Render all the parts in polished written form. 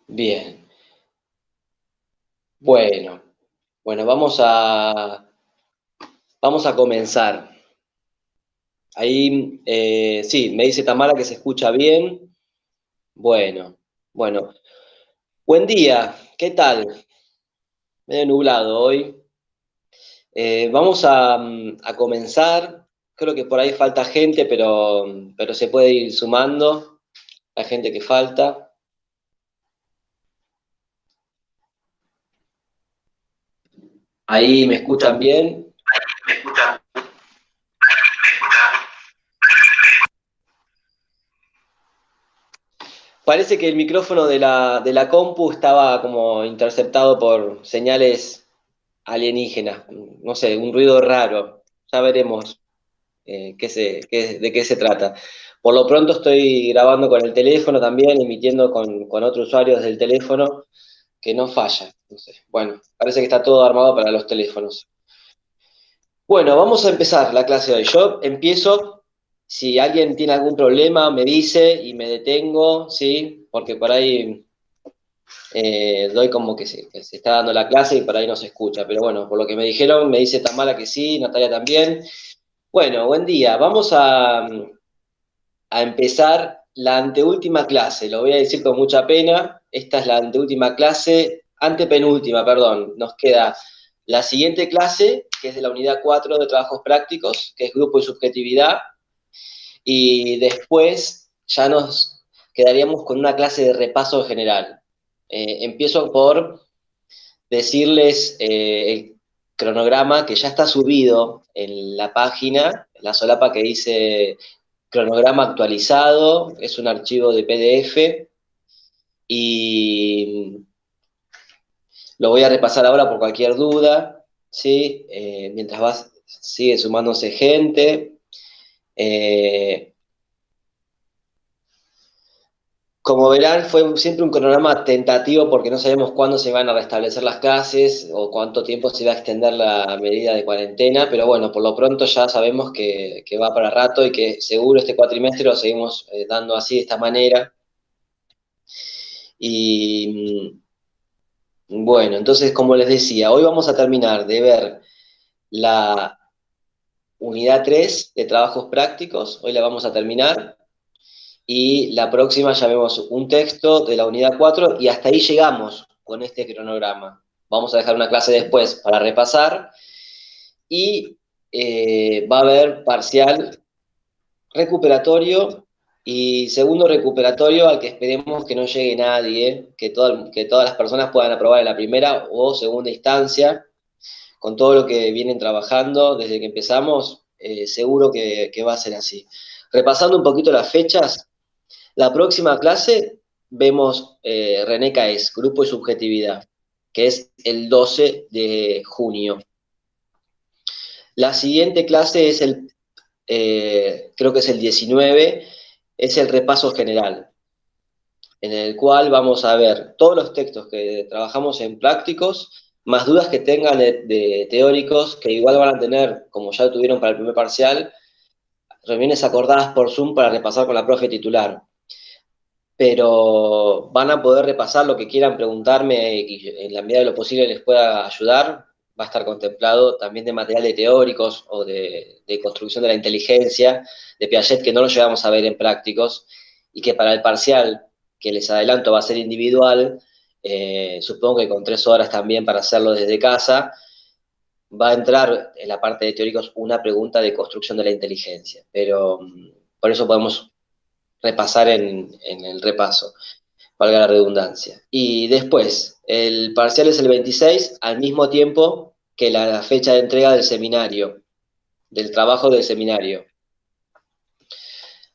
Bien, bueno, bueno, vamos a comenzar. Ahí, sí, me dice Tamara que se escucha bien. Bueno, bueno. Buen día, ¿qué tal? Medio nublado hoy. Vamos a comenzar. Creo que por ahí falta gente, pero se puede ir sumando la gente que falta. Ahí me escuchan bien. Parece que el micrófono de la compu estaba como interceptado por señales alienígenas, no sé, un ruido raro. Ya veremos de qué se trata. Por lo pronto estoy grabando con el teléfono también, emitiendo con otros usuarios del teléfono, que no falla. No sé. Bueno, parece que está todo armado para los teléfonos. Bueno, vamos a empezar la clase de hoy. Yo empiezo, si alguien tiene algún problema, me dice y me detengo, ¿sí? Porque por ahí doy como que se está dando la clase y por ahí no se escucha. Pero bueno, por lo que me dijeron, me dice Tamara que sí, Natalia también. Bueno, buen día. Vamos a empezar la anteúltima clase. Lo voy a decir con mucha pena. Esta es la anteúltima clase, antepenúltima, perdón. Nos queda la siguiente clase, que es de la unidad 4 de trabajos prácticos, que es grupo y subjetividad. Y después ya nos quedaríamos con una clase de repaso general. Empiezo por decirles el cronograma que ya está subido en la página, en la solapa que dice cronograma actualizado, es un archivo de PDF y lo voy a repasar ahora por cualquier duda, ¿sí? Mientras sigue sumándose gente. Eh, Como verán, fue siempre un cronograma tentativo porque no sabemos cuándo se van a restablecer las clases o cuánto tiempo se va a extender la medida de cuarentena, pero bueno, por lo pronto ya sabemos que va para rato y que seguro este cuatrimestre lo seguimos dando así, de esta manera. Y bueno, entonces, como les decía, hoy vamos a terminar de ver la unidad 3 de trabajos prácticos, hoy la vamos a terminar. Y la próxima ya vemos un texto de la unidad 4 y hasta ahí llegamos con este cronograma. Vamos a dejar una clase después para repasar y va a haber parcial recuperatorio y segundo recuperatorio al que esperemos que no llegue nadie, que todas las personas puedan aprobar en la primera o segunda instancia, con todo lo que vienen trabajando desde que empezamos, seguro que va a ser así. Repasando un poquito las fechas, la próxima clase vemos René Caes, Grupo y Subjetividad, que es el 12 de junio. La siguiente clase es creo que es el 19, es el repaso general, en el cual vamos a ver todos los textos que trabajamos en prácticos, más dudas que tengan de teóricos, que igual van a tener, como ya tuvieron para el primer parcial, reuniones acordadas por Zoom para repasar con la profe titular, pero van a poder repasar lo que quieran preguntarme y en la medida de lo posible les pueda ayudar. Va a estar contemplado también de material de teóricos o de construcción de la inteligencia, de Piaget, que no lo llevamos a ver en prácticos, y que para el parcial, que les adelanto va a ser individual, supongo que con 3 horas también para hacerlo desde casa, va a entrar en la parte de teóricos una pregunta de construcción de la inteligencia, pero por eso podemos repasar en el repaso, valga la redundancia. Y después, el parcial es el 26, al mismo tiempo que la fecha de entrega del seminario, del trabajo del seminario.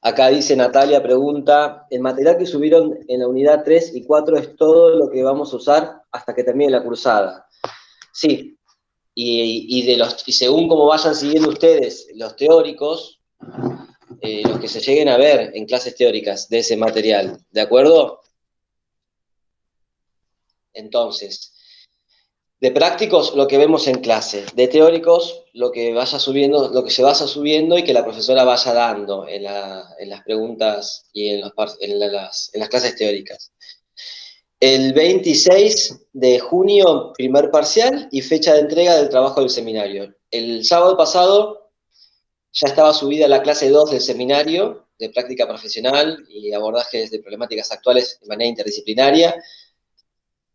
Acá dice Natalia, pregunta, ¿el material que subieron en la unidad 3 y 4 es todo lo que vamos a usar hasta que termine la cursada? Sí, y según como vayan siguiendo ustedes los teóricos, los que se lleguen a ver en clases teóricas de ese material, ¿de acuerdo? Entonces, de prácticos, lo que vemos en clase. De teóricos, lo que vaya subiendo, lo que se vaya subiendo y que la profesora vaya dando en las preguntas y en las clases teóricas. El 26 de junio, primer parcial y fecha de entrega del trabajo del seminario. El sábado pasado ya estaba subida la clase 2 del seminario de práctica profesional y abordajes de problemáticas actuales de manera interdisciplinaria.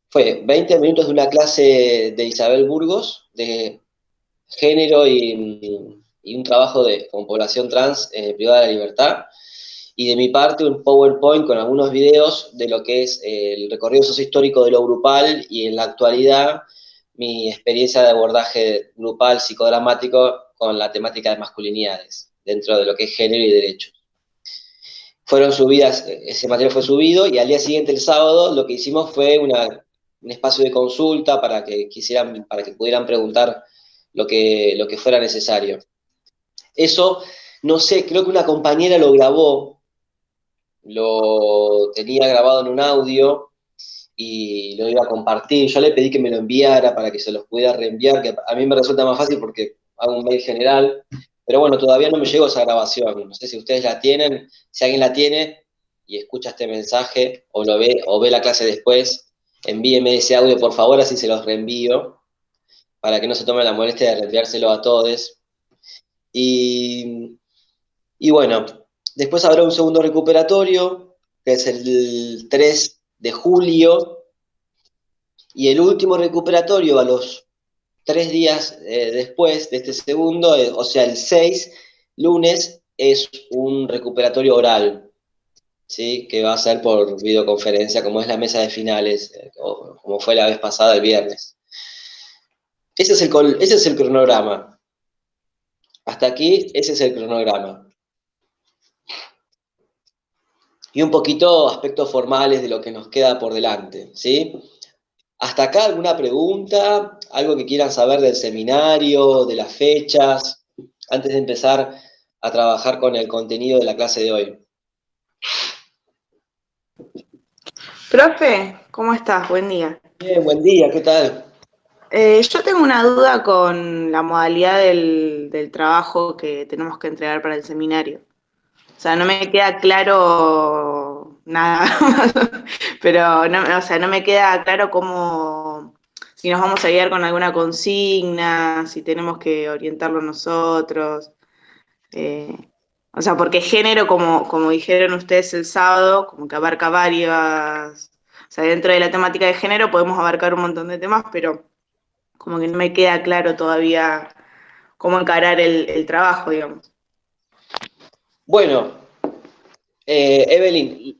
Fue 20 minutos de una clase de Isabel Burgos, de género y un trabajo con población trans privada de la libertad. Y de mi parte un PowerPoint con algunos videos de lo que es el recorrido sociohistórico de lo grupal y en la actualidad mi experiencia de abordaje grupal psicodramático con la temática de masculinidades dentro de lo que es género y derechos. Fueron subidas, ese material fue subido y al día siguiente, el sábado, lo que hicimos fue un espacio de consulta para que pudieran preguntar lo que fuera necesario. Eso, no sé, creo que una compañera lo grabó, lo tenía grabado en un audio y lo iba a compartir. Yo le pedí que me lo enviara para que se los pudiera reenviar, que a mí me resulta más fácil porque hago un mail general, pero bueno, todavía no me llegó esa grabación. No sé si ustedes la tienen, si alguien la tiene y escucha este mensaje o ve la clase después, envíeme ese audio por favor, así se los reenvío, para que no se tome la molestia de reenviárselo a todos. Y, y bueno, después habrá un segundo recuperatorio, que es el 3 de julio, y el último recuperatorio a los 3 días después de este segundo, o sea, el 6, lunes, es un recuperatorio oral, ¿sí? Que va a ser por videoconferencia, como es la mesa de finales, o como fue la vez pasada, el viernes. Ese es el cronograma. Hasta aquí, ese es el cronograma. Y un poquito aspectos formales de lo que nos queda por delante, ¿sí? ¿Hasta acá alguna pregunta? ¿Algo que quieran saber del seminario, de las fechas, antes de empezar a trabajar con el contenido de la clase de hoy? Profe, ¿cómo estás? Buen día. Bien, buen día, ¿qué tal? Yo tengo una duda con la modalidad del trabajo que tenemos que entregar para el seminario. O sea, no me queda claro nada, pero no, o sea, no me queda claro cómo, si nos vamos a guiar con alguna consigna, si tenemos que orientarlo nosotros. Eh, o sea, porque género, como dijeron ustedes el sábado, como que abarca varias, o sea, dentro de la temática de género podemos abarcar un montón de temas, pero como que no me queda claro todavía cómo encarar el trabajo, digamos. Bueno, Evelyn,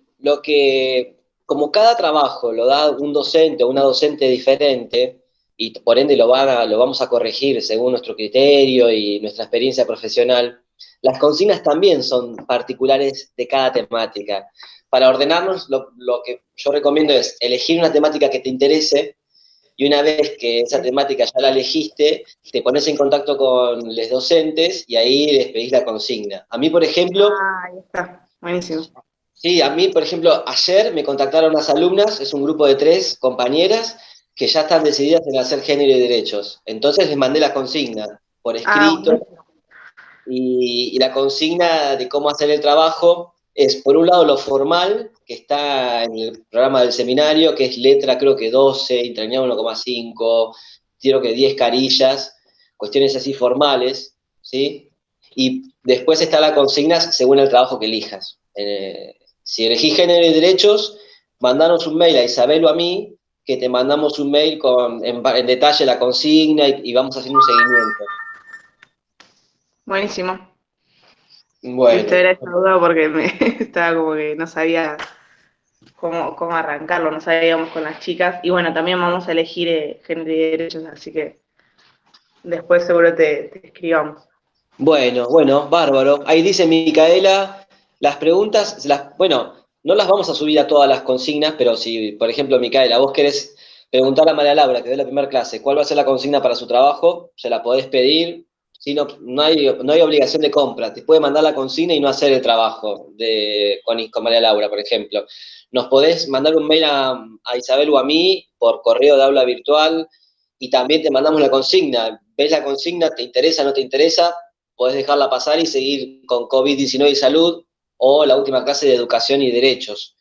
como cada trabajo lo da un docente o una docente diferente, y por ende lo vamos a corregir según nuestro criterio y nuestra experiencia profesional, las consignas también son particulares de cada temática. Para ordenarnos, lo que yo recomiendo es elegir una temática que te interese y una vez que esa temática ya la elegiste, te pones en contacto con los docentes y ahí les pedís la consigna. A mí, por ejemplo, Ah, ahí está, buenísimo. sí, a mí, por ejemplo, ayer me contactaron unas alumnas, es un grupo de 3 compañeras que ya están decididas en hacer género y derechos. Entonces les mandé la consigna por Ah, escrito buenísimo. y la consigna de cómo hacer el trabajo es, por un lado, lo formal, que está en el programa del seminario, que es letra creo que 12, entrañable 1,5, creo que 10 carillas, cuestiones así formales, ¿sí? Y después está la consigna según el trabajo que elijas. Si elegís género y derechos, mandanos un mail a Isabel o a mí, que te mandamos un mail en detalle la consigna y vamos haciendo un seguimiento. Buenísimo. Listo, Bueno, era esa duda porque me estaba como que no sabía cómo arrancarlo, no sabíamos con las chicas. Y bueno, también vamos a elegir género y derechos, así que después seguro te escribamos. bueno, bárbaro. Ahí dice Micaela, las preguntas, bueno, no las vamos a subir a todas las consignas, pero si, por ejemplo, Micaela, vos querés preguntar a María Laura, que dio la primera clase, cuál va a ser la consigna para su trabajo, se la podés pedir. Si no, no hay obligación de compra, te puede mandar la consigna y no hacer el trabajo con María Laura, por ejemplo. Nos podés mandar un mail a Isabel o a mí por correo de aula virtual y también te mandamos la consigna. ¿Ves la consigna? ¿Te interesa, no te interesa? Podés dejarla pasar y seguir con COVID-19 y salud o la última clase de educación y derechos.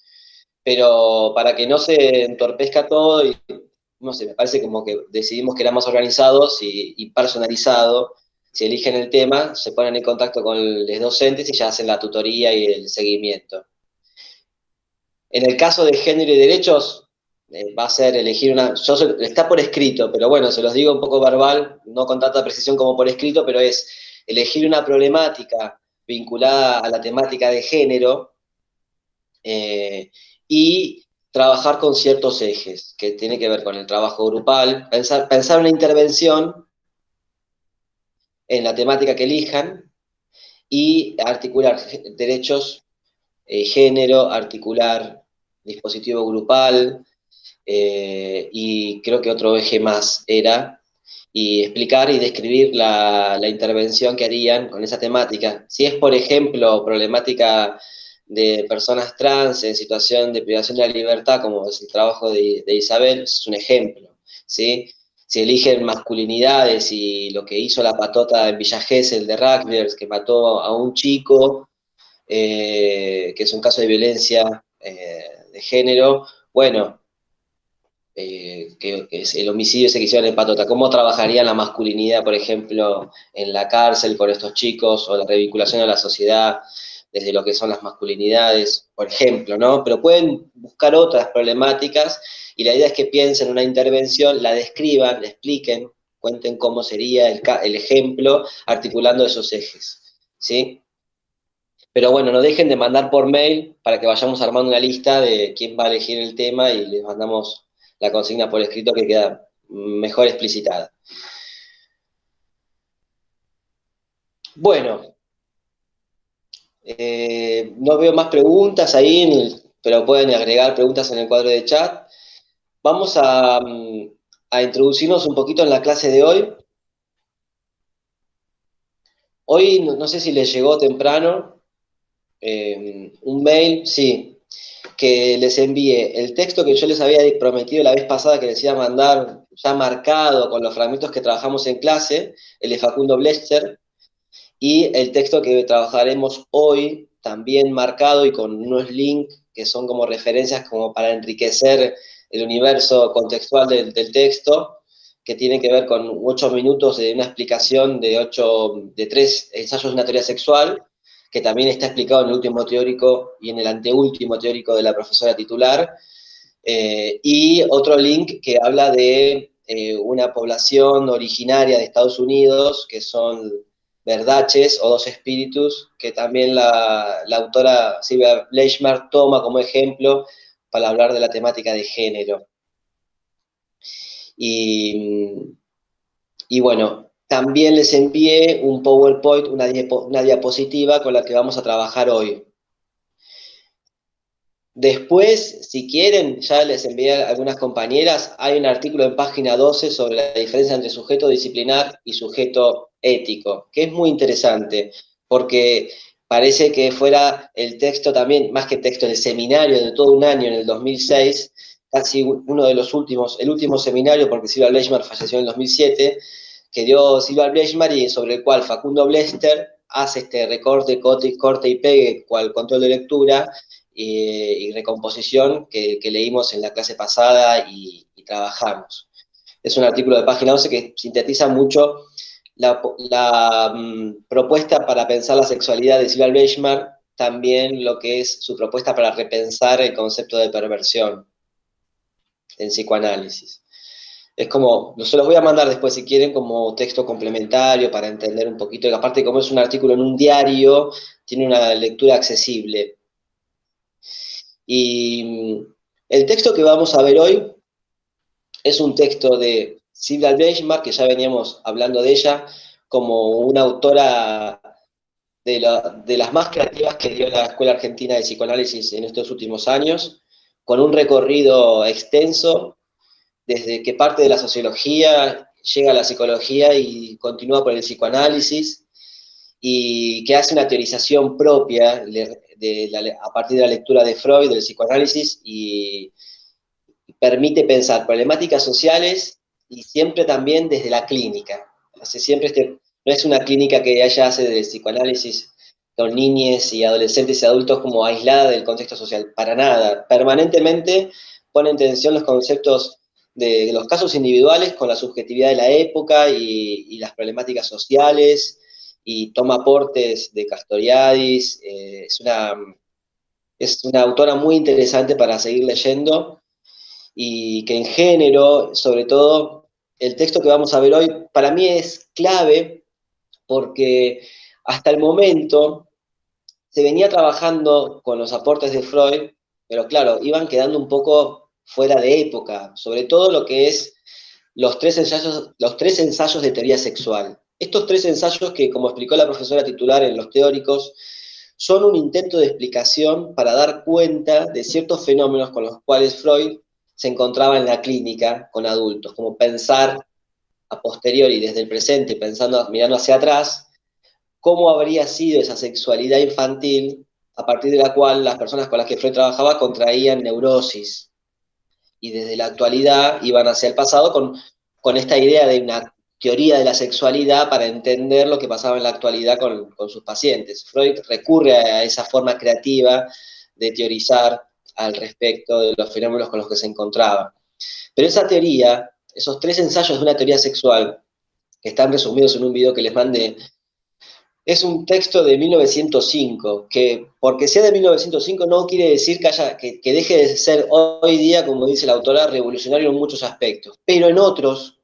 pero para que no se entorpezca todo, y no sé, me parece como que decidimos que era más organizados y personalizado. Si eligen el tema, se ponen en contacto con los docentes y ya hacen la tutoría y el seguimiento. En el caso de género y derechos, va a ser elegir una, está por escrito, pero bueno, se los digo un poco verbal, no con tanta precisión como por escrito, pero es elegir una problemática vinculada a la temática de género, eh, y trabajar con ciertos ejes, que tiene que ver con el trabajo grupal, pensar una intervención en la temática que elijan y articular derechos, género, articular dispositivo grupal, y creo que otro eje más era, y explicar y describir la intervención que harían con esa temática. Si es, por ejemplo, problemática de personas trans en situación de privación de la libertad, como es el trabajo de Isabel, es un ejemplo, ¿sí? Si eligen masculinidades y lo que hizo la patota en Villa Gesell de Rutgers, que mató a un chico, que es un caso de violencia de género, bueno, que es el homicidio ese que hicieron en Patota. ¿Cómo trabajaría la masculinidad, por ejemplo, en la cárcel con estos chicos, o la revinculación a la sociedad desde lo que son las masculinidades, por ejemplo, ¿no? Pero pueden buscar otras problemáticas y la idea es que piensen una intervención, la describan, la expliquen, cuenten cómo sería el ejemplo, articulando esos ejes, ¿sí? Pero bueno, no dejen de mandar por mail para que vayamos armando una lista de quién va a elegir el tema y les mandamos la consigna por escrito que queda mejor explicitada. Bueno, no veo más preguntas ahí, pero pueden agregar preguntas en el cuadro de chat. Vamos a introducirnos un poquito en la clase de hoy. Hoy no sé si les llegó temprano un mail, sí, que les envíe el texto que yo les había prometido la vez pasada que les iba a mandar, ya marcado con los fragmentos que trabajamos en clase, el de Facundo Blester, y el texto que trabajaremos hoy, también marcado y con unos links que son como referencias como para enriquecer el universo contextual del texto, que tiene que ver con 8 minutos de una explicación de 3 ensayos de una teoría sexual, que también está explicado en el último teórico y en el anteúltimo teórico de la profesora titular, y otro link que habla de una población originaria de Estados Unidos, que son verdaches o dos espíritus, que también la autora Silvia Bleichmar toma como ejemplo para hablar de la temática de género. Y, y bueno, también les envié un PowerPoint, una diapositiva con la que vamos a trabajar hoy. Después, si quieren, ya les envié a algunas compañeras, hay un artículo en página 12 sobre la diferencia entre sujeto disciplinar y sujeto ético, que es muy interesante, porque parece que fuera el texto también, más que texto, el seminario de todo un año en el 2006, casi uno de los últimos, el último seminario, porque Silvia Bleichmar falleció en el 2007, que dio Silvia Bleichmar y sobre el cual Facundo Blester hace este recorte, corte y pegue, cual control de lectura, y recomposición que leímos en la clase pasada y trabajamos. Es un artículo de página 11 que sintetiza mucho la propuesta para pensar la sexualidad de Silvia Bleichmar, también lo que es su propuesta para repensar el concepto de perversión en psicoanálisis. Es como, se los voy a mandar después si quieren como texto complementario para entender un poquito, y aparte como es un artículo en un diario, tiene una lectura accesible. Y el texto que vamos a ver hoy es un texto de Silvia Bleichmar, que ya veníamos hablando de ella, como una autora de las más creativas que dio la Escuela Argentina de Psicoanálisis en estos últimos años, con un recorrido extenso, desde que parte de la sociología, llega a la psicología y continúa con el psicoanálisis, y que hace una teorización propia a partir de la lectura de Freud, del psicoanálisis, y permite pensar problemáticas sociales y siempre también desde la clínica. Hace siempre no es una clínica que ella hace del psicoanálisis con niñes y adolescentes y adultos como aislada del contexto social, para nada. Permanentemente pone en tensión los conceptos de los casos individuales con la subjetividad de la época y las problemáticas sociales, y toma aportes de Castoriadis. Es una autora muy interesante para seguir leyendo, y que en género, sobre todo, el texto que vamos a ver hoy, para mí es clave porque hasta el momento se venía trabajando con los aportes de Freud, pero claro, iban quedando un poco fuera de época, sobre todo lo que es los tres ensayos de teoría sexual. Estos tres ensayos que, como explicó la profesora titular en los teóricos, son un intento de explicación para dar cuenta de ciertos fenómenos con los cuales Freud se encontraba en la clínica con adultos, como pensar a posteriori, desde el presente, pensando, mirando hacia atrás, cómo habría sido esa sexualidad infantil a partir de la cual las personas con las que Freud trabajaba contraían neurosis, y desde la actualidad iban hacia el pasado con esta idea de una teoría de la sexualidad para entender lo que pasaba en la actualidad con sus pacientes. Freud recurre a esa forma creativa de teorizar al respecto de los fenómenos con los que se encontraba. Pero esa teoría, esos tres ensayos de una teoría sexual, que están resumidos en un video que les mandé, es un texto de 1905, que porque sea de 1905 no quiere decir que deje de ser hoy día, como dice la autora, revolucionario en muchos aspectos, pero en otros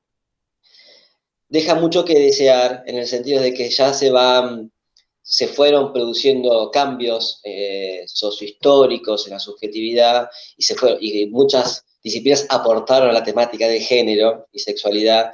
deja mucho que desear, en el sentido de que ya se fueron produciendo cambios sociohistóricos en la subjetividad, y muchas disciplinas aportaron a la temática de género y sexualidad,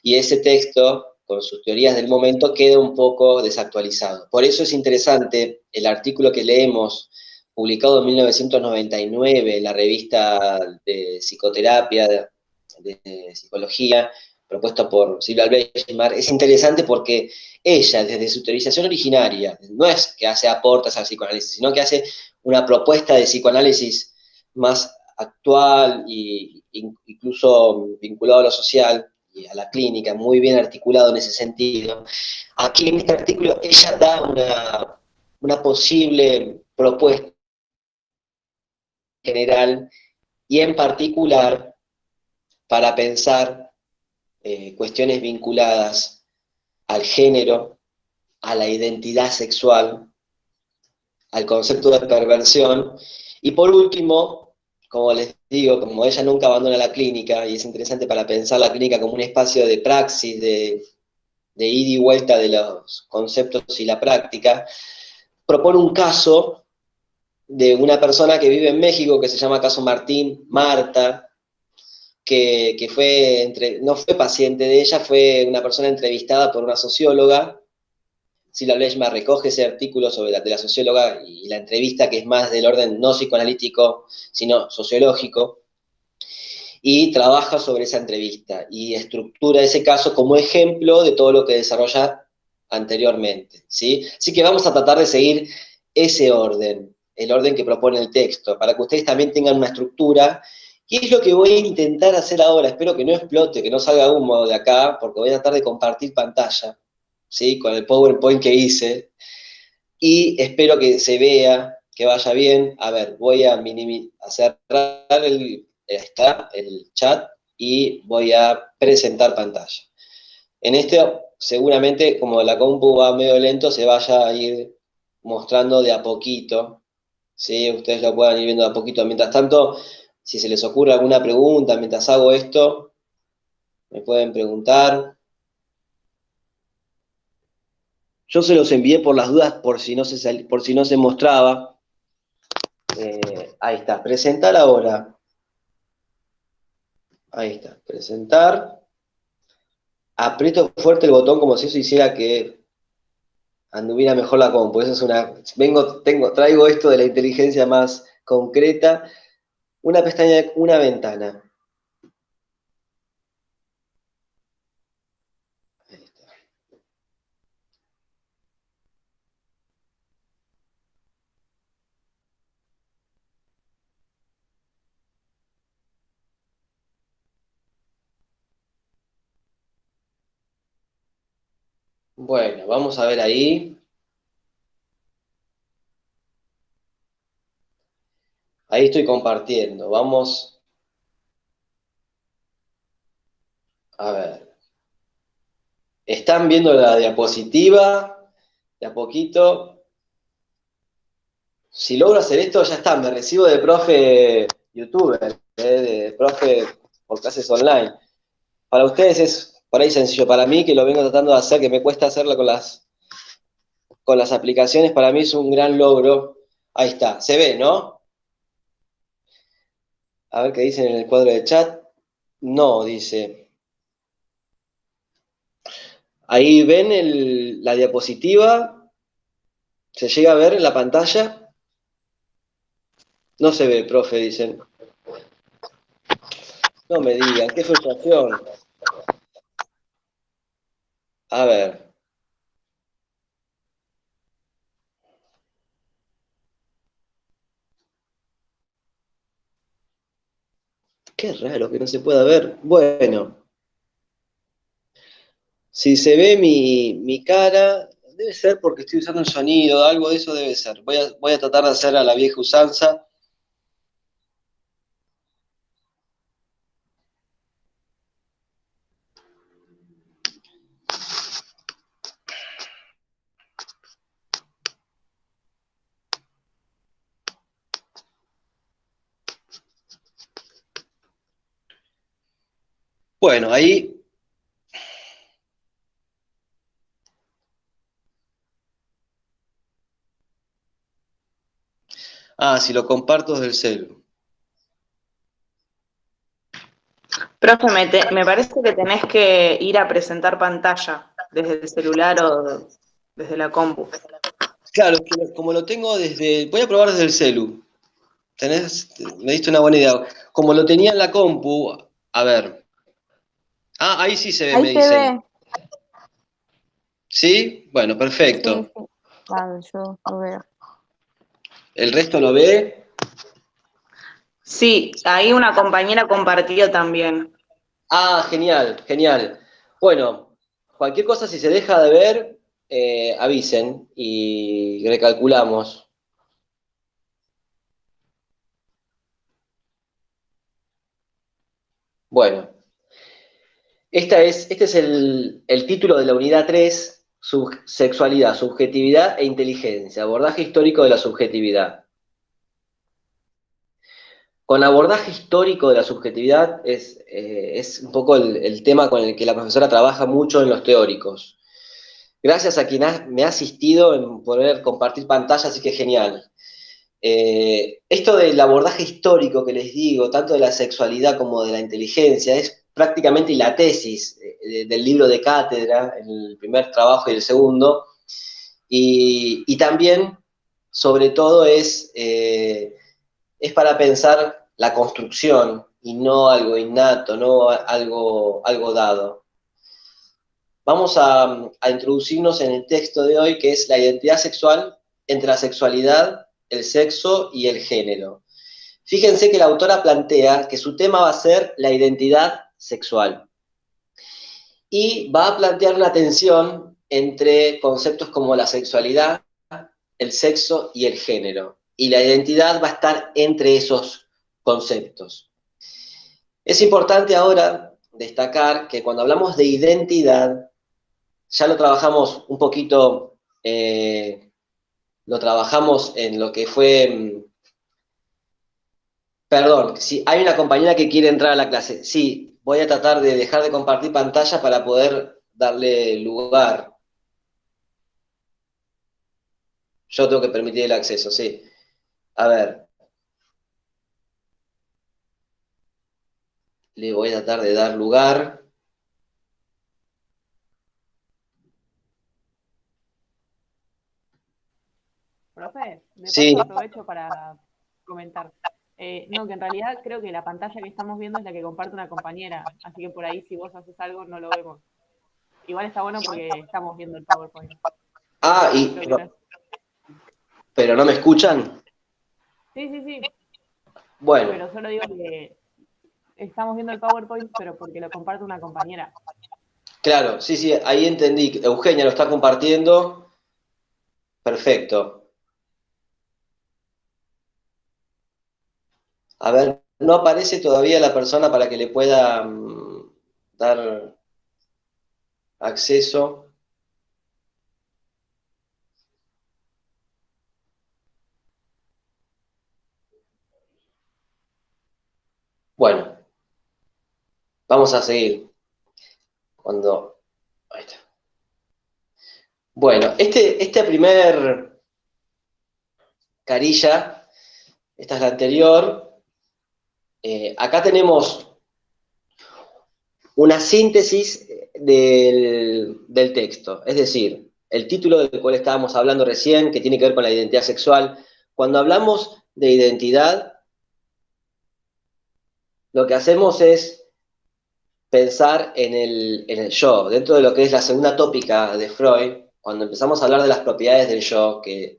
y ese texto, con sus teorías del momento, queda un poco desactualizado. Por eso es interesante el artículo que leemos, publicado en 1999 en la revista de psicoterapia, de psicología, propuesto por Silvia Bleichmar. Es interesante porque ella, desde su teorización originaria, no es que hace aportes al psicoanálisis, sino que hace una propuesta de psicoanálisis más actual e incluso vinculado a lo social y a la clínica, muy bien articulado en ese sentido. Aquí en este artículo ella da una posible propuesta general y en particular para pensar cuestiones vinculadas al género, a la identidad sexual, al concepto de perversión, y por último, como les digo, como ella nunca abandona la clínica, y es interesante para pensar la clínica como un espacio de praxis, de ida y vuelta de los conceptos y la práctica, propone un caso de una persona que vive en México, que se llama caso Martín, Marta, que no fue paciente de ella, fue una persona entrevistada por una socióloga. Silvia Bleichmar recoge ese artículo de la socióloga y la entrevista, que es más del orden no psicoanalítico, sino sociológico, y trabaja sobre esa entrevista y estructura ese caso como ejemplo de todo lo que desarrolla anteriormente, ¿sí? Así que vamos a tratar de seguir ese orden, el orden que propone el texto, para que ustedes también tengan una estructura, y es lo que voy a intentar hacer ahora. Espero que no explote, que no salga humo de acá, porque voy a tratar de compartir pantalla, ¿sí? Con el PowerPoint que hice, y espero que se vea, que vaya bien. A ver, voy a cerrar el chat y voy a presentar pantalla. En este, seguramente, como la compu va medio lento, se vaya a ir mostrando de a poquito, ¿sí? Ustedes lo puedan ir viendo de a poquito. Mientras tanto, si se les ocurre alguna pregunta mientras hago esto, me pueden preguntar. Yo se los envié por las dudas, por si no se mostraba. Ahí está, presentar ahora. Ahí está, presentar. Aprieto fuerte el botón como si eso hiciera que anduviera mejor la compu. Eso es traigo esto de la inteligencia más concreta. Una pestaña, una ventana. Ahí está. Bueno, vamos a ver ahí. Ahí estoy compartiendo. Vamos a ver. ¿Están viendo la diapositiva? De a poquito. Si logro hacer esto, ya está. Me recibo de profe youtuber, de profe por clases online. Para ustedes es por ahí sencillo. Para mí, que lo vengo tratando de hacer, que me cuesta hacerlo con las aplicaciones, para mí es un gran logro. Ahí está. Se ve, ¿no? A ver qué dicen en el cuadro de chat. No, dice. Ahí ven la diapositiva. ¿Se llega a ver en la pantalla? No se ve, profe, dicen. No me digan, qué frustración. A ver. Qué raro que no se pueda ver. Bueno, si se ve mi cara, debe ser porque estoy usando el sonido, algo de eso debe ser. Voy a tratar de hacer a la vieja usanza. Bueno, ahí. Ah, si lo comparto desde el celu. Profe, me parece que tenés que ir a presentar pantalla desde el celular o desde la compu. Claro, es que como lo tengo desde. Voy a probar desde el celu. Me diste una buena idea. Como lo tenía en la compu, a ver. Ah, ahí sí se ve, Ahí me se dicen. ve, ¿Sí? Bueno, sí, perfecto. sí. Claro, yo lo veo. ¿El resto lo ve? Sí, ahí una compañera compartió también. Ah, genial, genial. Bueno, cualquier cosa si se deja de ver, avisen y recalculamos. Bueno, este es el título de la unidad 3, sexualidad, subjetividad e inteligencia, abordaje histórico de la subjetividad. Con abordaje histórico de la subjetividad es un poco el tema con el que la profesora trabaja mucho en los teóricos. Gracias a quien me ha asistido en poder compartir pantalla, así que genial. Esto del abordaje histórico que les digo, tanto de la sexualidad como de la inteligencia, es prácticamente la tesis del libro de cátedra, el primer trabajo y el segundo, y también, sobre todo, es para pensar la construcción y no algo innato, no algo dado. Vamos a introducirnos en el texto de hoy, que es la identidad sexual entre la sexualidad, el sexo y el género. Fíjense que la autora plantea que su tema va a ser la identidad sexual y va a plantear una tensión entre conceptos como la sexualidad, el sexo y el género. Y la identidad va a estar entre esos conceptos. Es importante ahora destacar que cuando hablamos de identidad, ya lo trabajamos un poquito, lo trabajamos en lo que fue. Perdón, si hay una compañera que quiere entrar a la clase. Sí, voy a tratar de dejar de compartir pantalla para poder darle lugar. Yo tengo que permitir el acceso, sí. A ver, le voy a tratar de dar lugar. Profe, de Sí. paso aprovecho para comentar. No, que en realidad creo que la pantalla que estamos viendo es la que comparte una compañera, así que por ahí si vos haces algo no lo vemos. Igual está bueno porque estamos viendo el PowerPoint. Ah, Creo que no es. pero no me escuchan. Sí, sí, sí, Bueno, pero solo digo que estamos viendo el PowerPoint, pero porque lo comparte una compañera. claro, sí, sí, ahí entendí. Eugenia lo está compartiendo. Perfecto. A ver, no aparece todavía la persona para que le pueda dar acceso. Bueno, vamos a seguir. Ahí está. Bueno, este primer carilla, esta es la anterior. Acá tenemos una síntesis del texto, es decir, el título del cual estábamos hablando recién, que tiene que ver con la identidad sexual. Cuando hablamos de identidad, lo que hacemos es pensar en el yo, dentro de lo que es la segunda tópica de Freud, cuando empezamos a hablar de las propiedades del yo, que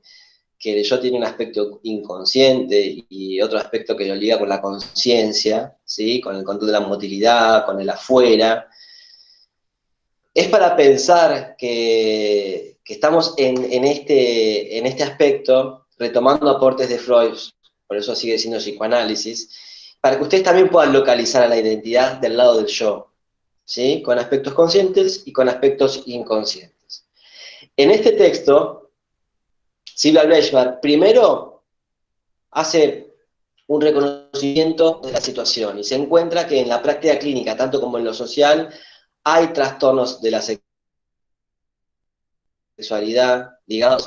el yo tiene un aspecto inconsciente y otro aspecto que lo liga con la conciencia, ¿sí? Con el control de la motilidad, con el afuera. Es para pensar que estamos en este aspecto, retomando aportes de Freud, por eso sigue siendo psicoanálisis, para que ustedes también puedan localizar a la identidad del lado del yo, ¿sí? Con aspectos conscientes y con aspectos inconscientes. En este texto, Silvia Bleichmar primero hace un reconocimiento de la situación y se encuentra que en la práctica clínica, tanto como en lo social, hay trastornos de la sexualidad ligados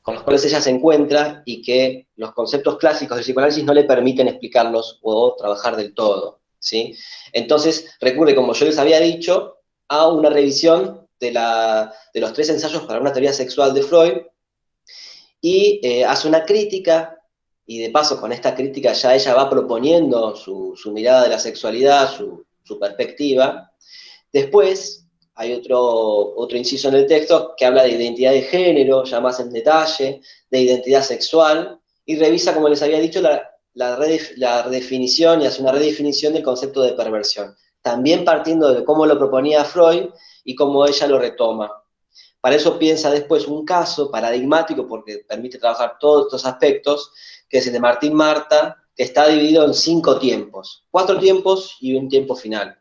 con los cuales ella se encuentra y que los conceptos clásicos del psicoanálisis no le permiten explicarlos o trabajar del todo, ¿sí? Entonces recurre, como yo les había dicho, a una revisión de los 3 ensayos para una teoría sexual de Freud y hace una crítica, y de paso con esta crítica ya ella va proponiendo su mirada de la sexualidad, su perspectiva. Después hay otro inciso en el texto que habla de identidad de género, ya más en detalle, de identidad sexual, y revisa, como les había dicho, la redefinición y hace una redefinición del concepto de perversión. También partiendo de cómo lo proponía Freud y cómo ella lo retoma. Para eso piensa después un caso paradigmático, porque permite trabajar todos estos aspectos, que es el de Martín Marta, que está dividido en 5 tiempos, 4 tiempos y un tiempo final.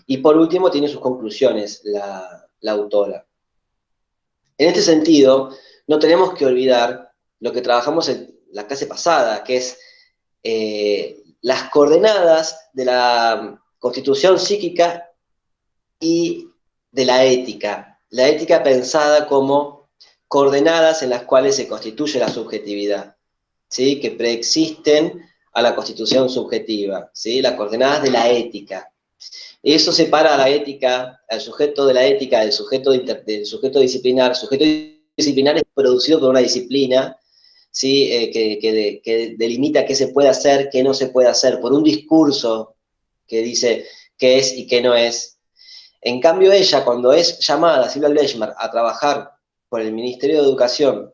Y por último tiene sus conclusiones la autora. En este sentido, no tenemos que olvidar lo que trabajamos en la clase pasada, que es las coordenadas de la constitución psíquica y de la ética pensada como coordenadas en las cuales se constituye la subjetividad, ¿sí? Que preexisten a la constitución subjetiva, ¿sí? Las coordenadas de la ética. Eso separa a la ética, al sujeto de la ética del sujeto disciplinar. El sujeto disciplinar es producido por una disciplina, ¿sí? Que delimita qué se puede hacer, qué no se puede hacer, por un discurso que dice qué es y qué no es. En cambio, ella, cuando es llamada, Silvia Bleichmar, a trabajar por el Ministerio de Educación,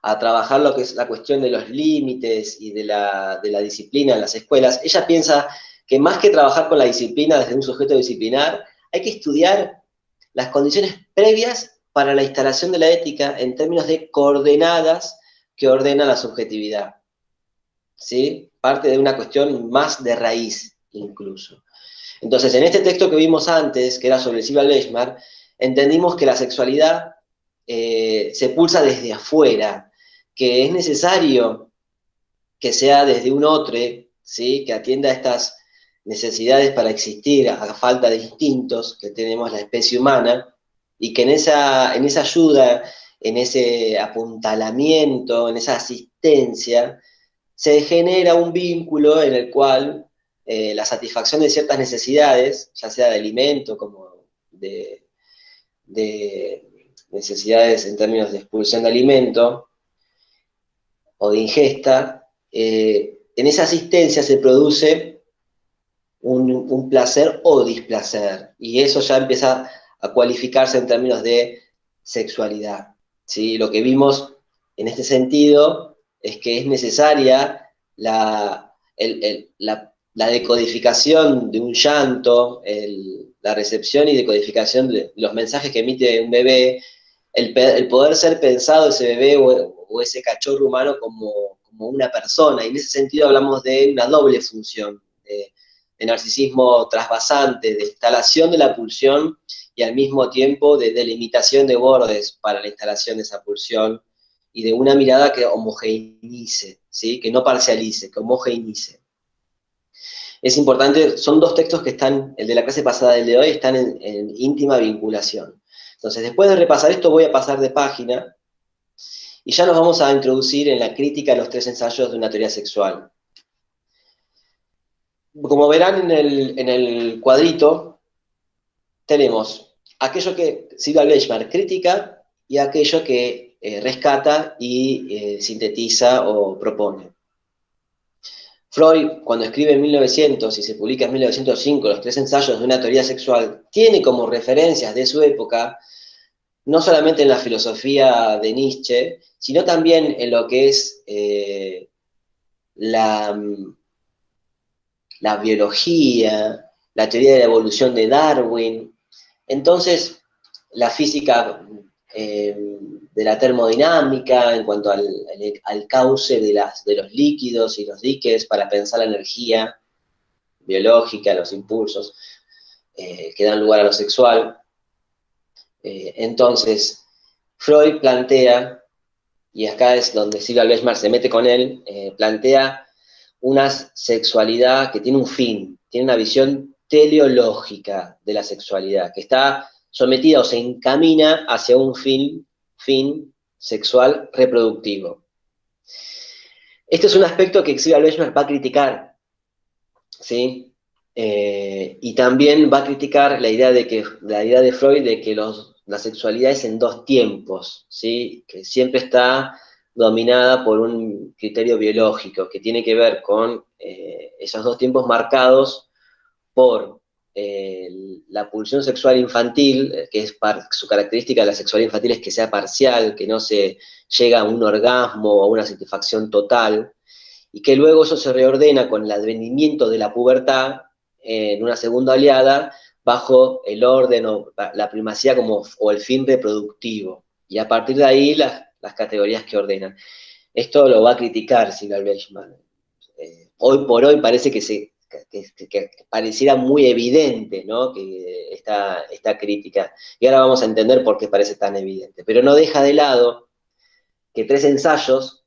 a trabajar lo que es la cuestión de los límites y de la disciplina en las escuelas, ella piensa que más que trabajar con la disciplina desde un sujeto disciplinar, hay que estudiar las condiciones previas para la instalación de la ética en términos de coordenadas que ordenan la subjetividad, ¿sí? Parte de una cuestión más de raíz, incluso. Entonces, en este texto que vimos antes, que era sobre Silvia Bleichmar, entendimos que la sexualidad se pulsa desde afuera, que es necesario que sea desde un otro, ¿sí? Que atienda a estas necesidades para existir a falta de instintos que tenemos la especie humana, y que en esa ayuda, en ese apuntalamiento, en esa asistencia, se genera un vínculo en el cual la satisfacción de ciertas necesidades, ya sea de alimento como de necesidades en términos de expulsión de alimento o de ingesta, en esa asistencia se produce un placer o displacer, y eso ya empieza a cualificarse en términos de sexualidad, ¿sí? Lo que vimos en este sentido es que es necesaria la decodificación de un llanto, la recepción y decodificación de los mensajes que emite un bebé, el poder ser pensado ese bebé o ese cachorro humano como como una persona, y en ese sentido hablamos de una doble función, de narcisismo trasvasante, de instalación de la pulsión y al mismo tiempo de delimitación de bordes para la instalación de esa pulsión y de una mirada que homogeneice, ¿sí? Que no parcialice, que homogeneice. Es importante, son dos textos que están, el de la clase pasada y el de hoy, están en íntima vinculación. Entonces, después de repasar esto, voy a pasar de página y ya nos vamos a introducir en la crítica de los 3 ensayos de una teoría sexual. Como verán en el cuadrito, tenemos aquello que Silvia Gleichmann critica y aquello que rescata y sintetiza o propone. Freud, cuando escribe en 1900 y se publica en 1905 los 3 ensayos de una teoría sexual, tiene como referencias de su época, no solamente en la filosofía de Nietzsche, sino también en lo que es la biología, la teoría de la evolución de Darwin. Entonces, la física de la termodinámica en cuanto al cauce de los líquidos y los diques para pensar la energía biológica, los impulsos que dan lugar a lo sexual. Entonces, Freud plantea, y acá es donde Silvia Gleichmann se mete con él, plantea una sexualidad que tiene un fin, tiene una visión teleológica de la sexualidad, que está sometida o se encamina hacia un fin sexual reproductivo. Este es un aspecto que Silvia Gleichmann va a criticar, ¿sí? Y también va a criticar la idea de Freud de que la sexualidad es en 2 tiempos, ¿sí? Que siempre está dominada por un criterio biológico que tiene que ver con esos 2 tiempos marcados por la pulsión sexual infantil, que es su característica de la sexualidad infantil es que sea parcial, que no se llega a un orgasmo o a una satisfacción total, y que luego eso se reordena con el advenimiento de la pubertad en una segunda oleada bajo el orden o la primacía o el fin reproductivo. Y a partir de ahí las categorías que ordenan. Esto lo va a criticar Silvia Gleichmann. Hoy por hoy parece que pareciera muy evidente, ¿no? Que esta crítica. Y ahora vamos a entender por qué parece tan evidente. Pero no deja de lado que 3 ensayos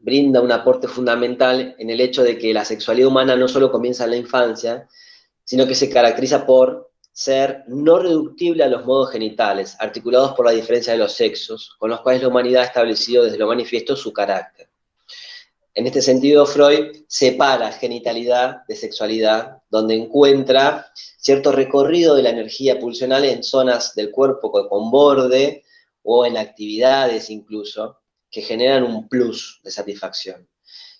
brinda un aporte fundamental en el hecho de que la sexualidad humana no solo comienza en la infancia, sino que se caracteriza por ser no reductible a los modos genitales, articulados por la diferencia de los sexos, con los cuales la humanidad ha establecido desde lo manifiesto su carácter. En este sentido, Freud separa genitalidad de sexualidad, donde encuentra cierto recorrido de la energía pulsional en zonas del cuerpo con borde o en actividades incluso, que generan un plus de satisfacción.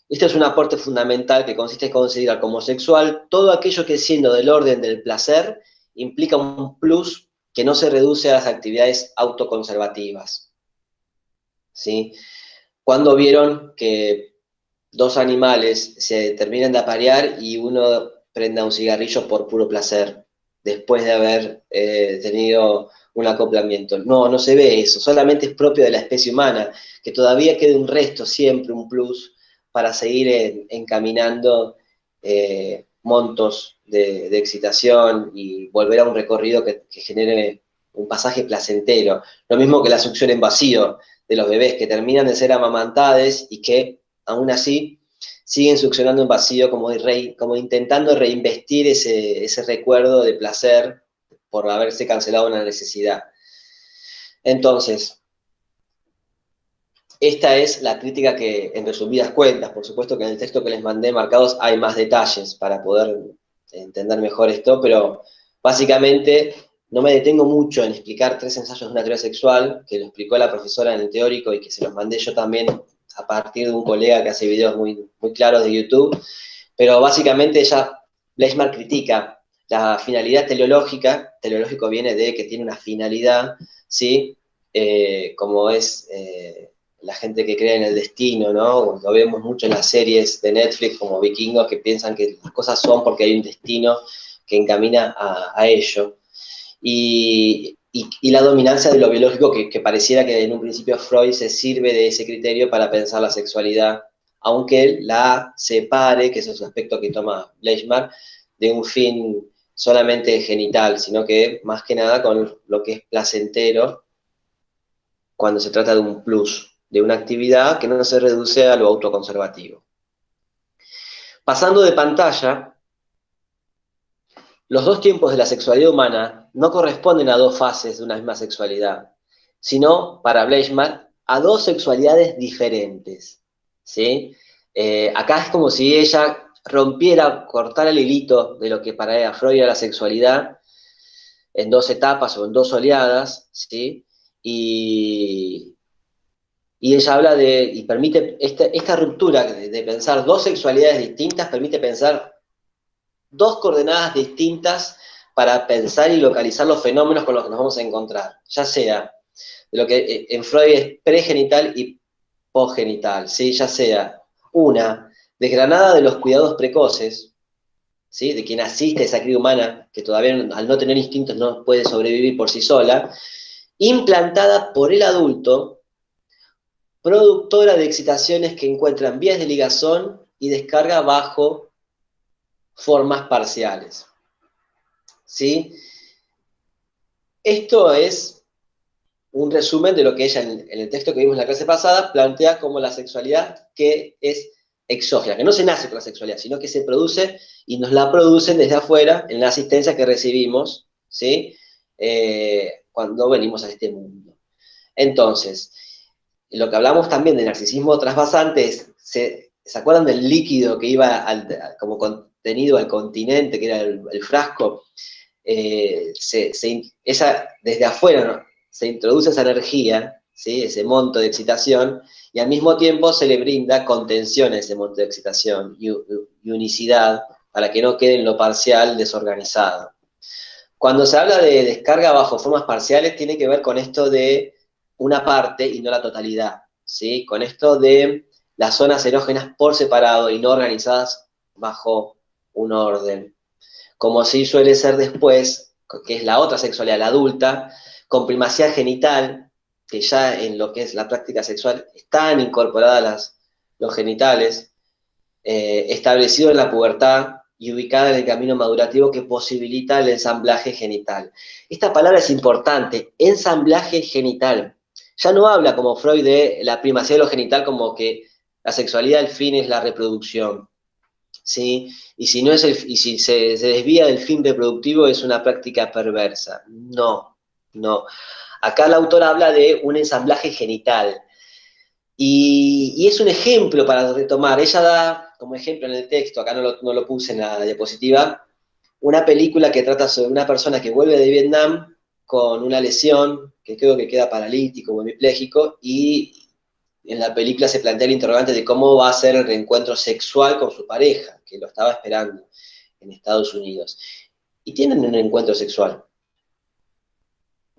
Este es un aporte fundamental que consiste en considerar como sexual todo aquello que siendo del orden del placer implica un plus que no se reduce a las actividades autoconservativas. ¿Sí? Cuando vieron que 2 animales se terminan de aparear y uno prenda un cigarrillo por puro placer, después de haber tenido un acoplamiento. No se ve eso, solamente es propio de la especie humana, que todavía quede un resto, siempre un plus, para seguir encaminando montos de excitación y volver a un recorrido que genere un pasaje placentero. Lo mismo que la succión en vacío de los bebés, que terminan de ser amamantades y que, aún así, siguen succionando en vacío como intentando reinvestir ese recuerdo de placer por haberse cancelado una necesidad. Entonces, esta es la crítica que, en resumidas cuentas, por supuesto que en el texto que les mandé marcados hay más detalles para poder entender mejor esto, pero básicamente no me detengo mucho en explicar 3 ensayos de una teoría sexual, que lo explicó la profesora en el teórico y que se los mandé yo también a partir de un colega que hace videos muy, muy claros de YouTube, pero básicamente Gleichmann critica la finalidad teleológica. Teleológico viene de que tiene una finalidad, ¿sí? Como es la gente que cree en el destino, ¿no? Lo vemos mucho en las series de Netflix como Vikingos, que piensan que las cosas son porque hay un destino que encamina a ello. Y la dominancia de lo biológico, que pareciera que en un principio Freud se sirve de ese criterio para pensar la sexualidad aunque él la separe, que ese es un aspecto que toma Leishman, de un fin solamente genital, sino que más que nada con lo que es placentero cuando se trata de un plus, de una actividad que no se reduce a lo autoconservativo. Pasando de pantalla, los dos tiempos de la sexualidad humana no corresponden a dos fases de una misma sexualidad, sino, para Bleichmann, a dos sexualidades diferentes. ¿Sí? Acá es como si ella rompiera, cortara el hilito de lo que para Freud era la sexualidad en dos etapas o en dos oleadas, ¿sí? Y, y ella habla de, y permite, esta ruptura de pensar dos sexualidades distintas, permite pensar dos coordenadas distintas para pensar y localizar los fenómenos con los que nos vamos a encontrar, ya sea de lo que en Freud es pregenital y posgenital, ¿sí? Ya sea una desgranada de los cuidados precoces, ¿sí? De quien asiste a esa cría humana, que todavía al no tener instintos no puede sobrevivir por sí sola, implantada por el adulto, productora de excitaciones que encuentran vías de ligazón y descarga bajo formas parciales. ¿Sí? Esto es un resumen de lo que ella en el texto que vimos en la clase pasada plantea como la sexualidad que es exógena, que no se nace con la sexualidad, sino que se produce y nos la producen desde afuera en la asistencia que recibimos, ¿sí? Cuando venimos a este mundo. Entonces, lo que hablamos también de narcisismo trasvasante es, ¿se acuerdan del líquido que iba como contenido al continente, que era el frasco? Desde afuera, ¿no? Se introduce esa energía, ¿sí? Ese monto de excitación, y al mismo tiempo se le brinda contención a ese monto de excitación y unicidad para que no quede en lo parcial desorganizado. Cuando se habla de descarga bajo formas parciales, tiene que ver con esto de una parte y no la totalidad, ¿sí? Con esto de las zonas erógenas por separado y no organizadas bajo un orden, como sí suele ser después, que es la otra sexualidad, la adulta, con primacía genital, que ya en lo que es la práctica sexual están incorporadas los genitales, establecido en la pubertad y ubicada en el camino madurativo que posibilita el ensamblaje genital. Esta palabra es importante, ensamblaje genital. Ya no habla como Freud de la primacía de lo genital como que la sexualidad al fin es la reproducción, ¿sí? Y si, no es y si se desvía del fin reproductivo es una práctica perversa. No, no. Acá el autor habla de un ensamblaje genital. Y es un ejemplo para retomar. Ella da como ejemplo en el texto, acá no lo puse en la diapositiva, una película que trata sobre una persona que vuelve de Vietnam con una lesión, que creo que queda paralítico o hemipléjico, y en la película se plantea el interrogante de cómo va a ser el reencuentro sexual con su pareja, que lo estaba esperando en Estados Unidos. Y tienen un encuentro sexual.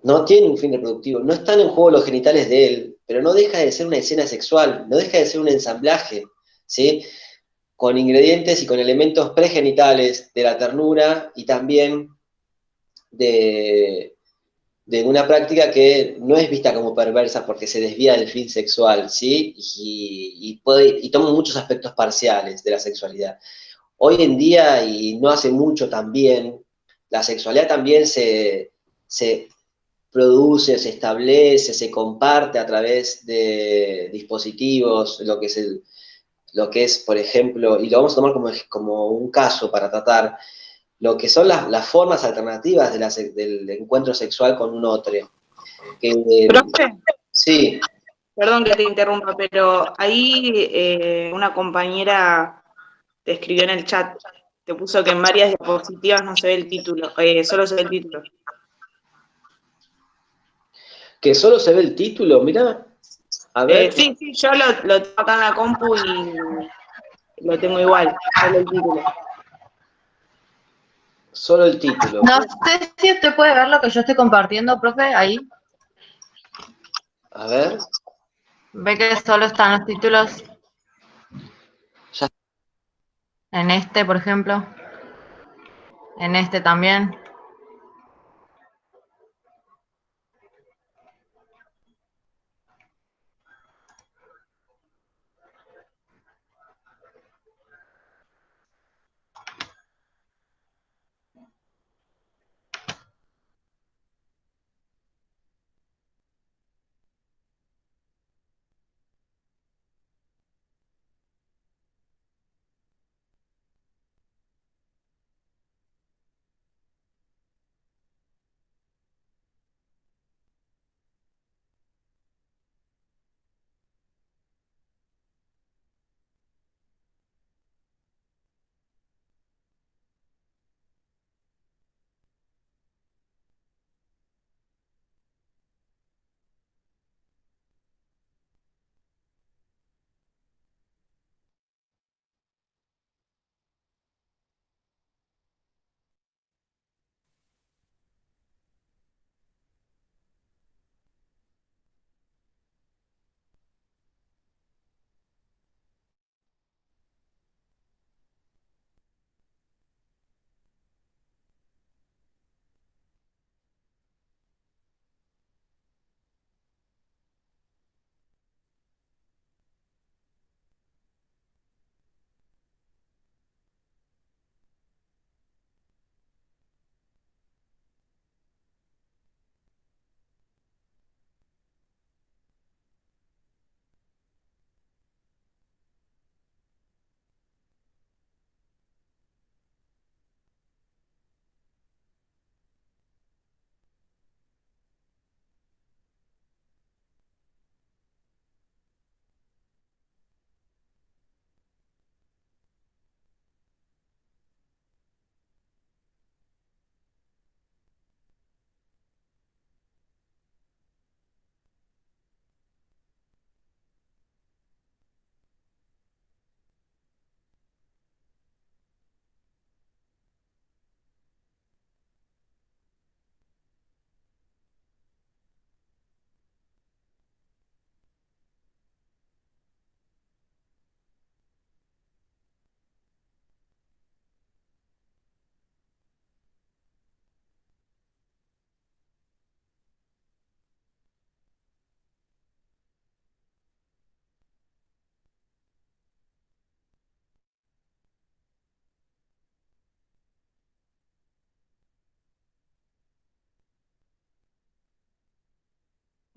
No tiene un fin reproductivo, no están en juego los genitales de él, pero no deja de ser una escena sexual, no deja de ser un ensamblaje, ¿sí? Con ingredientes y con elementos pregenitales de la ternura y también de, de una práctica que no es vista como perversa porque se desvía del fin sexual, ¿sí? Y toma muchos aspectos parciales de la sexualidad. Hoy en día, y no hace mucho también, la sexualidad también se produce, se establece, se comparte a través de dispositivos, lo que es, por ejemplo, y lo vamos a tomar como un caso para tratar, lo que son las formas alternativas del encuentro sexual con un otro. Profe, Sí, perdón que te interrumpa, pero ahí una compañera te escribió en el chat, te puso que en varias diapositivas no se ve el título, solo se ve el título. que solo se ve el título, mira, a ver, Sí, sí, yo lo tengo acá en la compu y lo tengo igual, solo el título. solo el título. No sé si usted puede ver lo que yo estoy compartiendo, profe, ahí. A ver, Ve que solo están los títulos ya. en este, por ejemplo. En este también.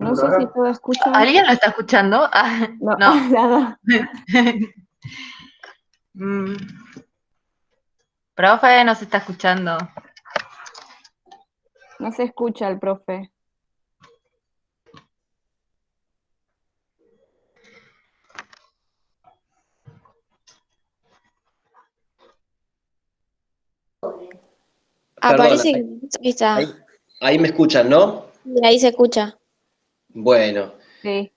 No sé si todo escucha. ¿Alguien lo está escuchando? Ah, No, no. nada. Mm. Profe, no se está escuchando. No se escucha el profe. Perdón, Aparece que ahí está. ahí me escuchan, ¿no? Y ahí se escucha. Bueno, Sí.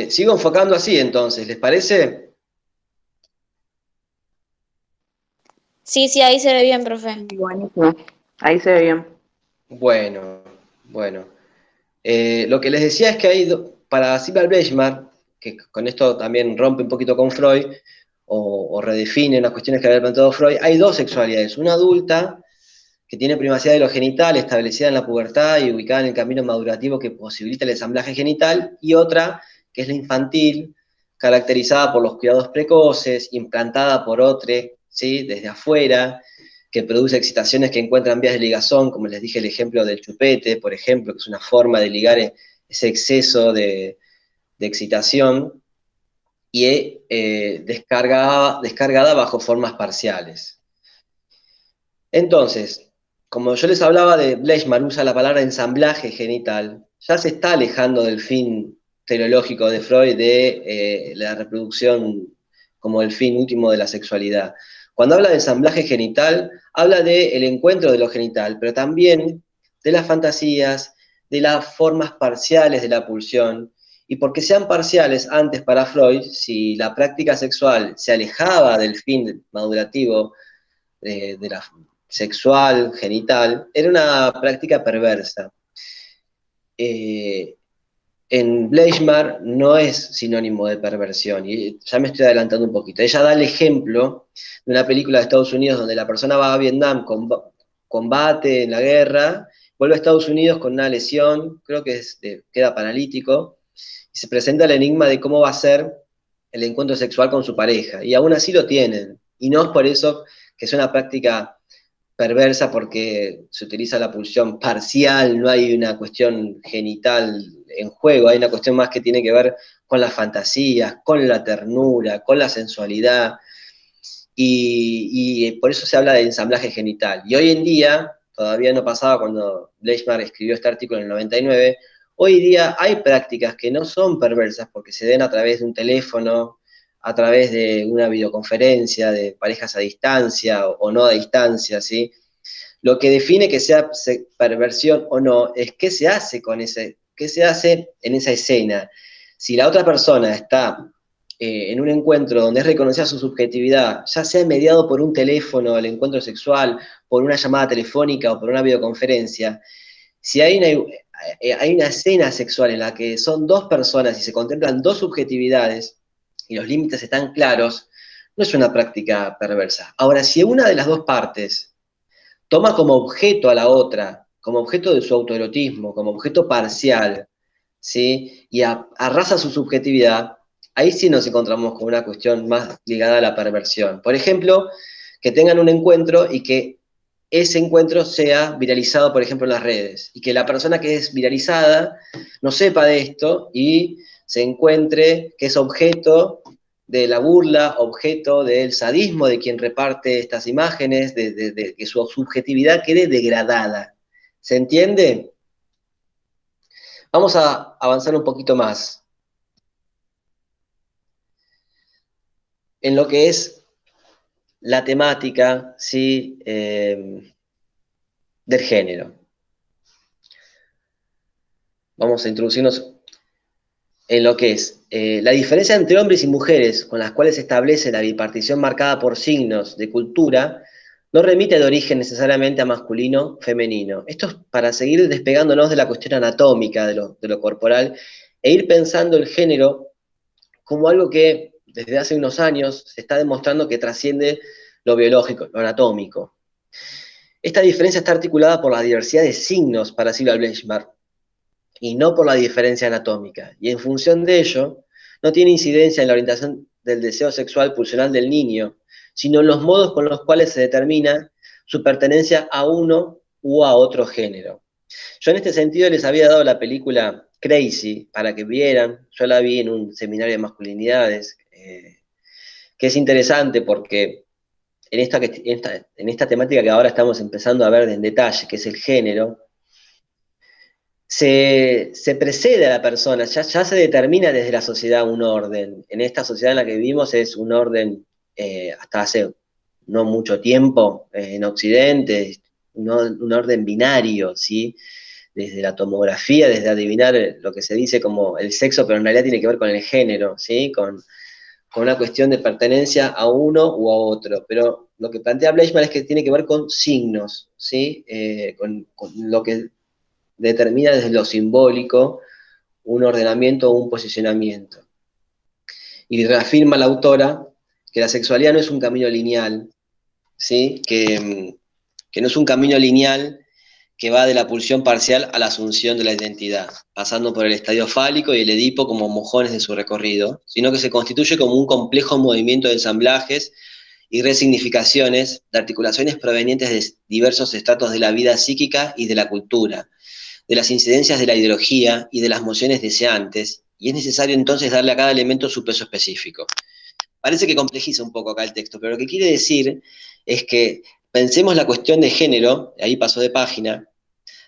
sigo enfocando así entonces, ¿les parece? Sí, ahí se ve bien, profe. Buenísimo. Ahí se ve bien. Bueno, bueno. Lo que les decía es que para Sibel Bleichmar, que con esto también rompe un poquito con Freud, o redefine unas cuestiones que había planteado Freud, hay dos sexualidades. Una adulta, que tiene privacidad de lo genital, establecida en la pubertad y ubicada en el camino madurativo que posibilita el ensamblaje genital, y otra, que es la infantil, caracterizada por los cuidados precoces, implantada por otro, ¿sí? Desde afuera, que produce excitaciones que encuentran vías de ligazón, como les dije el ejemplo del chupete, por ejemplo, que es una forma de ligar ese exceso de excitación, y descargada bajo formas parciales. Entonces, como yo les hablaba de Bleichmar, usa la palabra ensamblaje genital, ya se está alejando del fin teleológico de Freud de la reproducción como el fin último de la sexualidad. Cuando habla de ensamblaje genital, habla del encuentro de lo genital, pero también de las fantasías, de las formas parciales de la pulsión, y porque sean parciales antes para Freud, si la práctica sexual se alejaba del fin madurativo de la sexual, genital, era una práctica perversa. En Bleichmar no es sinónimo de perversión, y ya me estoy adelantando un poquito. Ella da el ejemplo de una película de Estados Unidos donde la persona va a Vietnam, combate en la guerra, vuelve a Estados Unidos con una lesión, creo que queda paralítico, y se presenta el enigma de cómo va a ser el encuentro sexual con su pareja, y aún así lo tienen, y no es por eso que es una práctica perversa porque se utiliza la pulsión parcial, no hay una cuestión genital en juego, hay una cuestión más que tiene que ver con las fantasías, con la ternura, con la sensualidad, y por eso se habla de ensamblaje genital. Y hoy en día, todavía no pasaba cuando Bleichmar escribió este artículo en el 99, hoy día hay prácticas que no son perversas porque se den a través de un teléfono, a través de una videoconferencia, de parejas a distancia o no a distancia, ¿sí? Lo que define que sea perversión o no es qué se hace qué se hace en esa escena. Si la otra persona está en un encuentro donde es reconocida su subjetividad, ya sea mediado por un teléfono, el encuentro sexual, por una llamada telefónica o por una videoconferencia, si hay una escena sexual en la que son dos personas y se contemplan dos subjetividades y los límites están claros, no es una práctica perversa. Ahora, si una de las dos partes toma como objeto a la otra, como objeto de su autoerotismo, como objeto parcial, ¿sí? Y arrasa su subjetividad, ahí sí nos encontramos con una cuestión más ligada a la perversión. Por ejemplo, que tengan un encuentro y que ese encuentro sea viralizado, por ejemplo, en las redes, y que la persona que es viralizada no sepa de esto y se encuentre que es objeto de la burla, objeto del sadismo de quien reparte estas imágenes, de que su subjetividad quede degradada. ¿Se entiende? Vamos a avanzar un poquito más en lo que es la temática, ¿sí? Del género. Vamos a introducirnos en lo que es la diferencia entre hombres y mujeres con las cuales se establece la bipartición marcada por signos de cultura, no remite de origen necesariamente a masculino, femenino. Esto es para seguir despegándonos de la cuestión anatómica de lo corporal e ir pensando el género como algo que desde hace unos años se está demostrando que trasciende lo biológico, lo anatómico. Esta diferencia está articulada por la diversidad de signos para Silvia Bleichmar, y no por la diferencia anatómica. Y en función de ello, no tiene incidencia en la orientación del deseo sexual pulsional del niño, sino en los modos con los cuales se determina su pertenencia a uno u a otro género. Yo en este sentido les había dado la película crazy para que vieran. Yo la vi en un seminario de masculinidades, que es interesante porque en esta temática que ahora estamos empezando a ver en detalle, que es el género, se precede a la persona, ya se determina desde la sociedad un orden. En esta sociedad en la que vivimos es un orden, hasta hace no mucho tiempo, en Occidente, un orden binario, ¿sí? Desde la tomografía, desde adivinar lo que se dice como el sexo, pero en realidad tiene que ver con el género, ¿sí? Con una cuestión de pertenencia a uno u a otro. Pero lo que plantea Bleichmann es que tiene que ver con signos, ¿sí? Con lo que determina desde lo simbólico un ordenamiento o un posicionamiento. Y reafirma la autora que la sexualidad no es un camino lineal, ¿sí? Que no es un camino lineal que va de la pulsión parcial a la asunción de la identidad, pasando por el estadio fálico y el Edipo como mojones de su recorrido, sino que se constituye como un complejo movimiento de ensamblajes y resignificaciones de articulaciones provenientes de diversos estratos de la vida psíquica y de la cultura, de las incidencias de la ideología y de las mociones deseantes, y es necesario entonces darle a cada elemento su peso específico. Parece que complejiza un poco acá el texto, pero lo que quiere decir es que pensemos la cuestión de género, ahí pasó de página,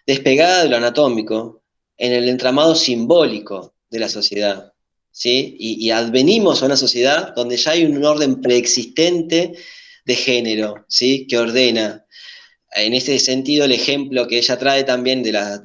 despegada de lo anatómico, en el entramado simbólico de la sociedad, ¿sí? Y advenimos a una sociedad donde ya hay un orden preexistente de género, ¿sí? Que ordena. En ese sentido, el ejemplo que ella trae también de las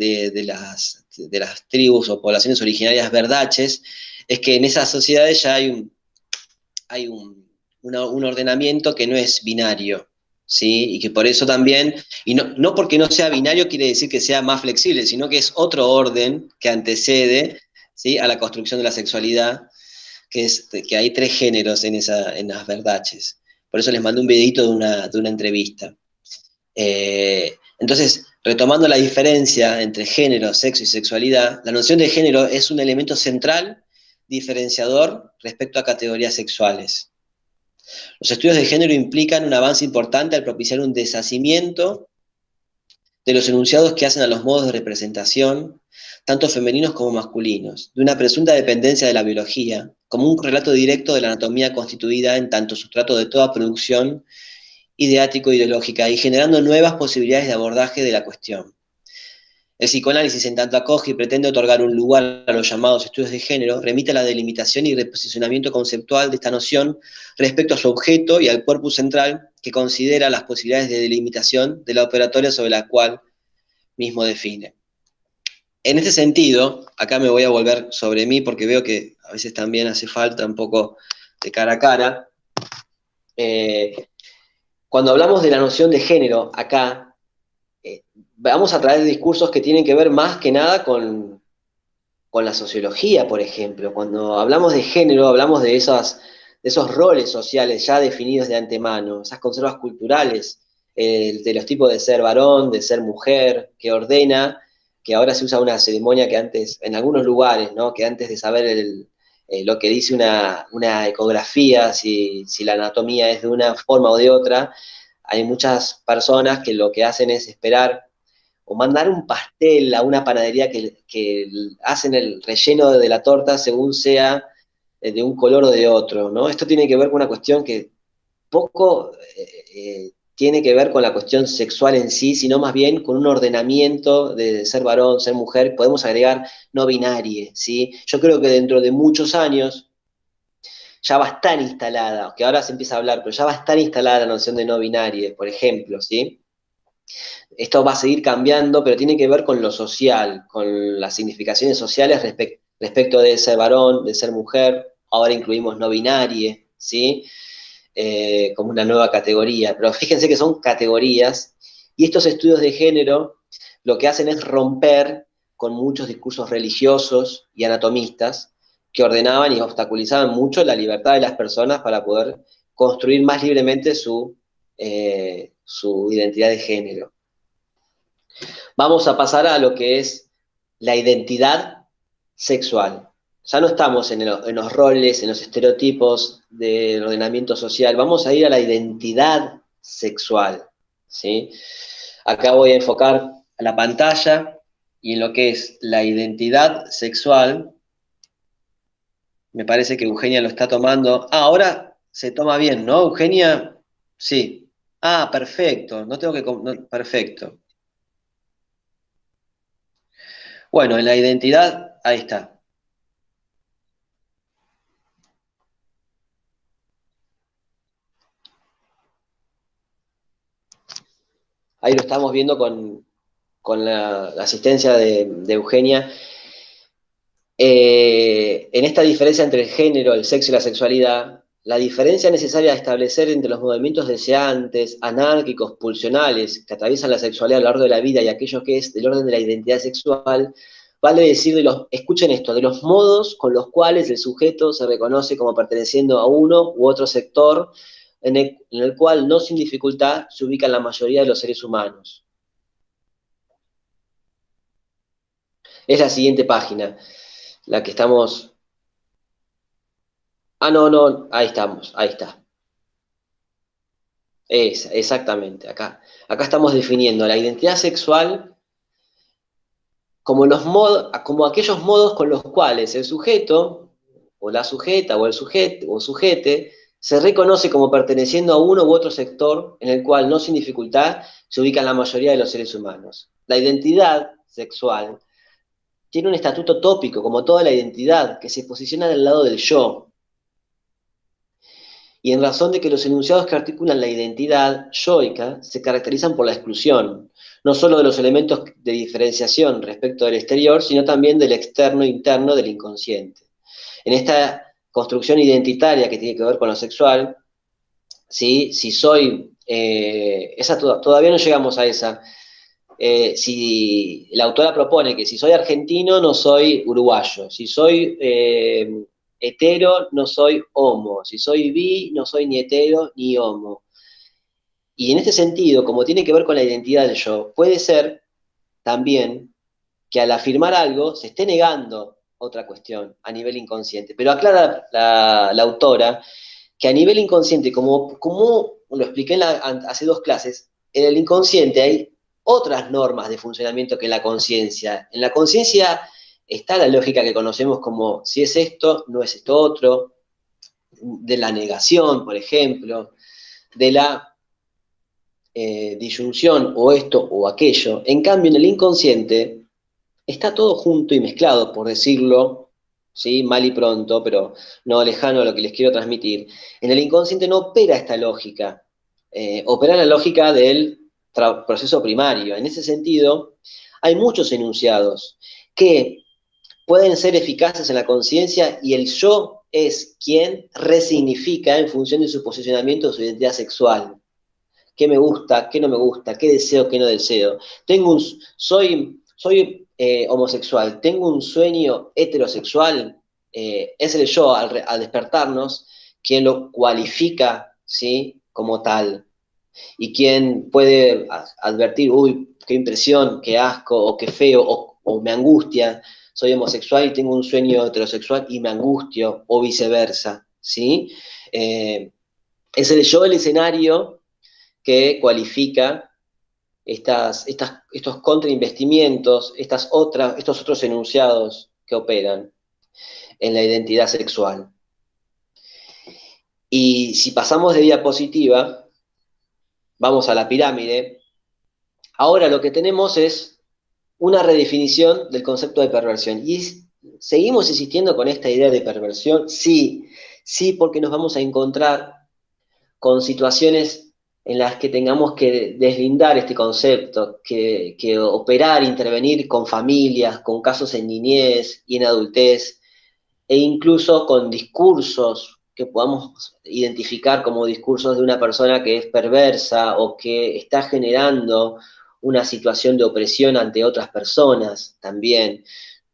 tribus o poblaciones originarias verdaches, es que en esas sociedades ya hay un ordenamiento que no es binario, ¿sí? Y que por eso también, y no porque no sea binario quiere decir que sea más flexible, sino que es otro orden que antecede, ¿sí? A la construcción de la sexualidad, que hay tres géneros en las verdaches. Por eso les mandé un videito de una entrevista. Entonces, retomando la diferencia entre género, sexo y sexualidad, la noción de género es un elemento central diferenciador respecto a categorías sexuales. Los estudios de género implican un avance importante al propiciar un deshacimiento de los enunciados que hacen a los modos de representación, tanto femeninos como masculinos, de una presunta dependencia de la biología, como un relato directo de la anatomía constituida en tanto sustrato de toda producción ideático-ideológica y generando nuevas posibilidades de abordaje de la cuestión. El psicoanálisis, en tanto acoge y pretende otorgar un lugar a los llamados estudios de género, remite a la delimitación y reposicionamiento conceptual de esta noción respecto a su objeto y al corpus central que considera las posibilidades de delimitación de la operatoria sobre la cual mismo define. En este sentido, acá me voy a volver sobre mí porque veo que a veces también hace falta un poco de cara a cara. Cuando hablamos de la noción de género acá, vamos a traer discursos que tienen que ver más que nada con la sociología, por ejemplo. Cuando hablamos de género, hablamos de esos roles sociales ya definidos de antemano, esas conservas culturales, de los tipos de ser varón, de ser mujer, que ordena, que ahora se usa una ceremonia que antes, en algunos lugares, ¿no? Que antes de saber lo que dice una ecografía, si la anatomía es de una forma o de otra, hay muchas personas que lo que hacen es esperar o mandar un pastel a una panadería que hacen el relleno de la torta según sea de un color o de otro, ¿no? Esto tiene que ver con una cuestión que poco tiene que ver con la cuestión sexual en sí, sino más bien con un ordenamiento de ser varón, ser mujer, podemos agregar no binarie, ¿sí? Yo creo que dentro de muchos años ya va a estar instalada, que ahora se empieza a hablar, pero ya va a estar instalada la noción de no binarie, por ejemplo, ¿sí? Esto va a seguir cambiando, pero tiene que ver con lo social, con las significaciones sociales respecto de ser varón, de ser mujer. Ahora incluimos no binarie, ¿sí? Como una nueva categoría. Pero fíjense que son categorías, y estos estudios de género lo que hacen es romper con muchos discursos religiosos y anatomistas que ordenaban y obstaculizaban mucho la libertad de las personas para poder construir más libremente su identidad de género. Vamos a pasar a lo que es la identidad sexual. Ya no estamos en los roles, en los estereotipos del ordenamiento social, vamos a ir a la identidad sexual, ¿sí? Acá voy a enfocar a la pantalla y en lo que es la identidad sexual, me parece que Eugenia lo está tomando. Ah, ahora se toma bien, ¿no, Eugenia? Sí. Ah, perfecto. No tengo que... perfecto. Bueno, en la identidad, ahí está. Ahí lo estamos viendo con la asistencia de Eugenia. En esta diferencia entre el género, el sexo y la sexualidad, la diferencia necesaria a establecer entre los movimientos deseantes, anárquicos, pulsionales, que atraviesan la sexualidad a lo largo de la vida y aquellos que es del orden de la identidad sexual, vale decir escuchen esto, de los modos con los cuales el sujeto se reconoce como perteneciendo a uno u otro sector, en el cual no sin dificultad se ubican la mayoría de los seres humanos. Es la siguiente página, la que estamos... Ah, no, ahí estamos, ahí está. Exactamente, acá estamos definiendo la identidad sexual como aquellos modos con los cuales el sujeto, o la sujeta, o el sujeto, o sujete, se reconoce como perteneciendo a uno u otro sector en el cual no sin dificultad se ubican la mayoría de los seres humanos. La identidad sexual tiene un estatuto tópico, como toda la identidad, que se posiciona del lado del yo, y en razón de que los enunciados que articulan la identidad yoica se caracterizan por la exclusión, no solo de los elementos de diferenciación respecto del exterior, sino también del externo e interno del inconsciente. En esta construcción identitaria que tiene que ver con lo sexual, ¿sí? Si soy, todavía no llegamos a esa. Si la autora propone que si soy argentino no soy uruguayo, si soy hetero no soy homo, si soy bi no soy ni hetero ni homo. Y en este sentido, como tiene que ver con la identidad del yo, puede ser también que al afirmar algo se esté negando otra cuestión a nivel inconsciente. Pero aclara la autora que a nivel inconsciente, como lo expliqué hace 2 clases, en el inconsciente hay otras normas de funcionamiento que en la conciencia. En la conciencia está la lógica que conocemos como si es esto, no es esto otro, de la negación, por ejemplo, de la disyunción o esto o aquello. En cambio, en el inconsciente está todo junto y mezclado, por decirlo, ¿sí? Mal y pronto, pero no lejano a lo que les quiero transmitir. En el inconsciente no opera esta lógica, opera la lógica del proceso primario. En ese sentido, hay muchos enunciados que pueden ser eficaces en la conciencia y el yo es quien resignifica en función de su posicionamiento, de su identidad sexual. ¿Qué me gusta, qué no me gusta, qué deseo, qué no deseo? Soy homosexual, tengo un sueño heterosexual, es el yo al despertarnos quien lo cualifica, ¿sí? Como tal. Y quien puede advertir, uy, qué impresión, qué asco, o qué feo, o me angustia, soy homosexual y tengo un sueño heterosexual y me angustio, o viceversa, ¿sí? Es el yo el escenario que cualifica estos contrainvestimientos, estos otros enunciados que operan en la identidad sexual. Y si pasamos de diapositiva, vamos a la pirámide, ahora lo que tenemos es una redefinición del concepto de perversión. ¿Y seguimos insistiendo con esta idea de perversión? Sí, porque nos vamos a encontrar con situaciones en las que tengamos que deslindar este concepto, que operar, intervenir con familias, con casos en niñez y en adultez, e incluso con discursos que podamos identificar como discursos de una persona que es perversa o que está generando una situación de opresión ante otras personas también.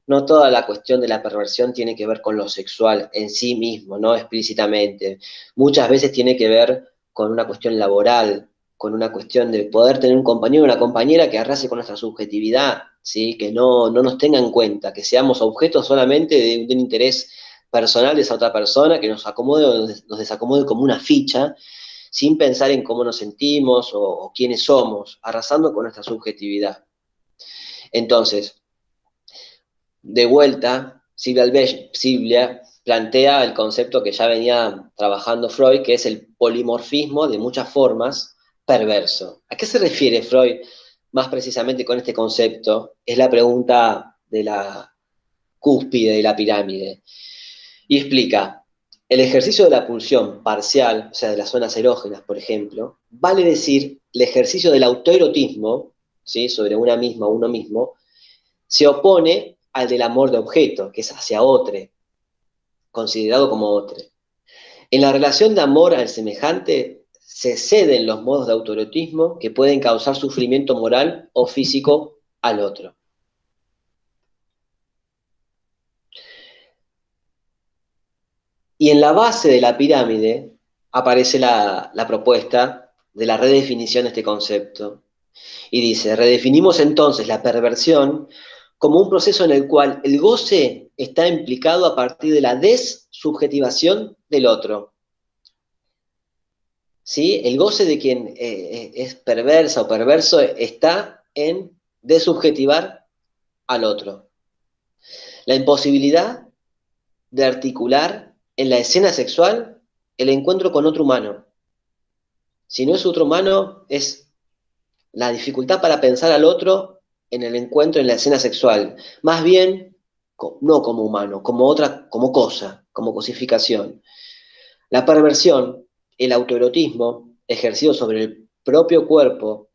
No toda la cuestión de la perversión tiene que ver con lo sexual en sí mismo, no explícitamente. Muchas veces tiene que ver con una cuestión laboral, con una cuestión de poder tener un compañero o una compañera que arrase con nuestra subjetividad, ¿sí? Que no nos tenga en cuenta, que seamos objetos solamente de un interés personal de esa otra persona, que nos acomode o nos desacomode como una ficha, sin pensar en cómo nos sentimos o quiénes somos, arrasando con nuestra subjetividad. Entonces, de vuelta, Silvia plantea el concepto que ya venía trabajando Freud, que es el polimorfismo de muchas formas perverso. ¿A qué se refiere Freud más precisamente con este concepto? Es la pregunta de la cúspide de la pirámide. Y explica, el ejercicio de la pulsión parcial, o sea, de las zonas erógenas, por ejemplo, vale decir el ejercicio del autoerotismo, ¿sí?, sobre una misma o uno mismo, se opone al del amor de objeto, que es hacia otro, considerado como otro. En la relación de amor al semejante se ceden los modos de autoerotismo que pueden causar sufrimiento moral o físico al otro. Y en la base de la pirámide aparece la propuesta de la redefinición de este concepto. Y dice, redefinimos entonces la perversión como un proceso en el cual el goce está implicado a partir de la dessubjetivación del otro. ¿Sí? El goce de quien es perversa o perverso está en desubjetivar al otro. La imposibilidad de articular en la escena sexual el encuentro con otro humano. Si no es otro humano, es la dificultad para pensar al otro en el encuentro, en la escena sexual. Más bien, no como humano, como otra, como cosa, como cosificación. La perversión, el autoerotismo ejercido sobre el propio cuerpo,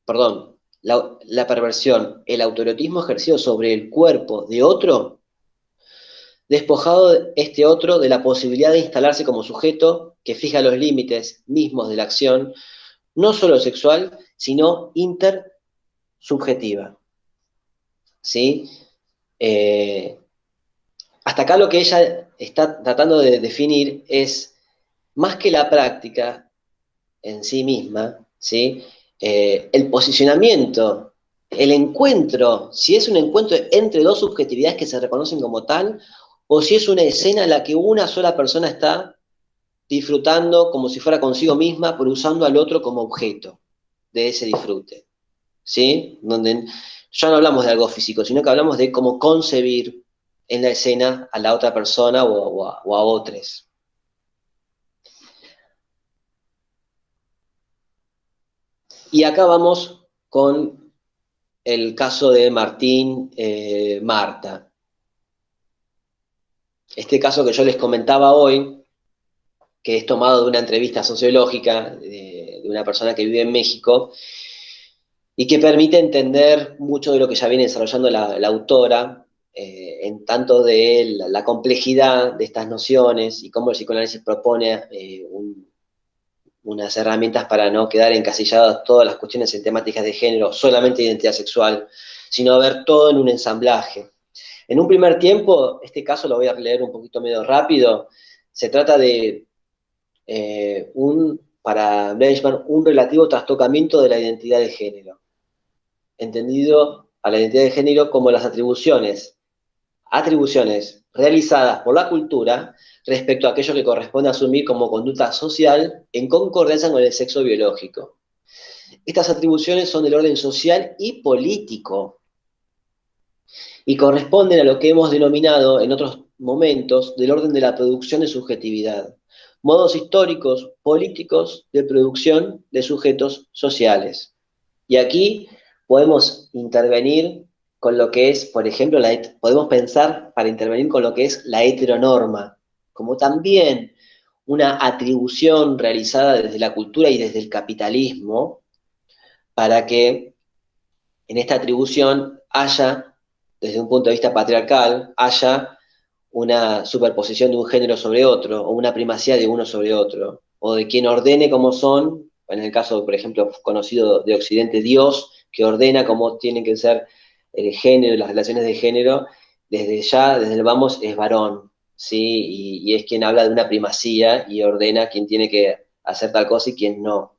perdón, la perversión, el autoerotismo ejercido sobre el cuerpo de otro, despojado este otro de la posibilidad de instalarse como sujeto que fija los límites mismos de la acción, no solo sexual, sino intersubjetiva. ¿Sí? Hasta acá lo que ella está tratando de definir es, más que la práctica en sí misma, ¿sí?, el posicionamiento, el encuentro, si es un encuentro entre dos subjetividades que se reconocen como tal, o si es una escena en la que una sola persona está disfrutando como si fuera consigo misma, pero usando al otro como objeto de ese disfrute, ¿sí? Donde ya no hablamos de algo físico, sino que hablamos de cómo concebir en la escena a la otra persona o a otros. Y acá vamos con el caso de Martín Marta. Este caso que yo les comentaba hoy, que es tomado de una entrevista sociológica de una persona que vive en México, y que permite entender mucho de lo que ya viene desarrollando la autora, en tanto de la complejidad de estas nociones y cómo el psicoanálisis propone unas herramientas para no quedar encasilladas todas las cuestiones en temáticas de género, solamente identidad sexual, sino ver todo en un ensamblaje. En un primer tiempo, este caso lo voy a leer un poquito medio rápido, se trata de para Bleichmann, un relativo trastocamiento de la identidad de género, entendido a la identidad de género como las atribuciones realizadas por la cultura respecto a aquello que corresponde asumir como conducta social en concordancia con el sexo biológico. Estas atribuciones son del orden social y político y corresponden a lo que hemos denominado en otros momentos del orden de la producción de subjetividad, modos históricos, políticos de producción de sujetos sociales. Y aquí podemos intervenir con lo que es, por ejemplo, podemos pensar para intervenir con lo que es la heteronorma, como también una atribución realizada desde la cultura y desde el capitalismo, para que en esta atribución haya, desde un punto de vista patriarcal, haya una superposición de un género sobre otro, o una primacía de uno sobre otro, o de quien ordene cómo son, en el caso, por ejemplo, conocido de Occidente, Dios, que ordena cómo tienen que ser el género, las relaciones de género, desde el vamos es varón, ¿sí? Y es quien habla de una primacía y ordena quién tiene que hacer tal cosa y quién no.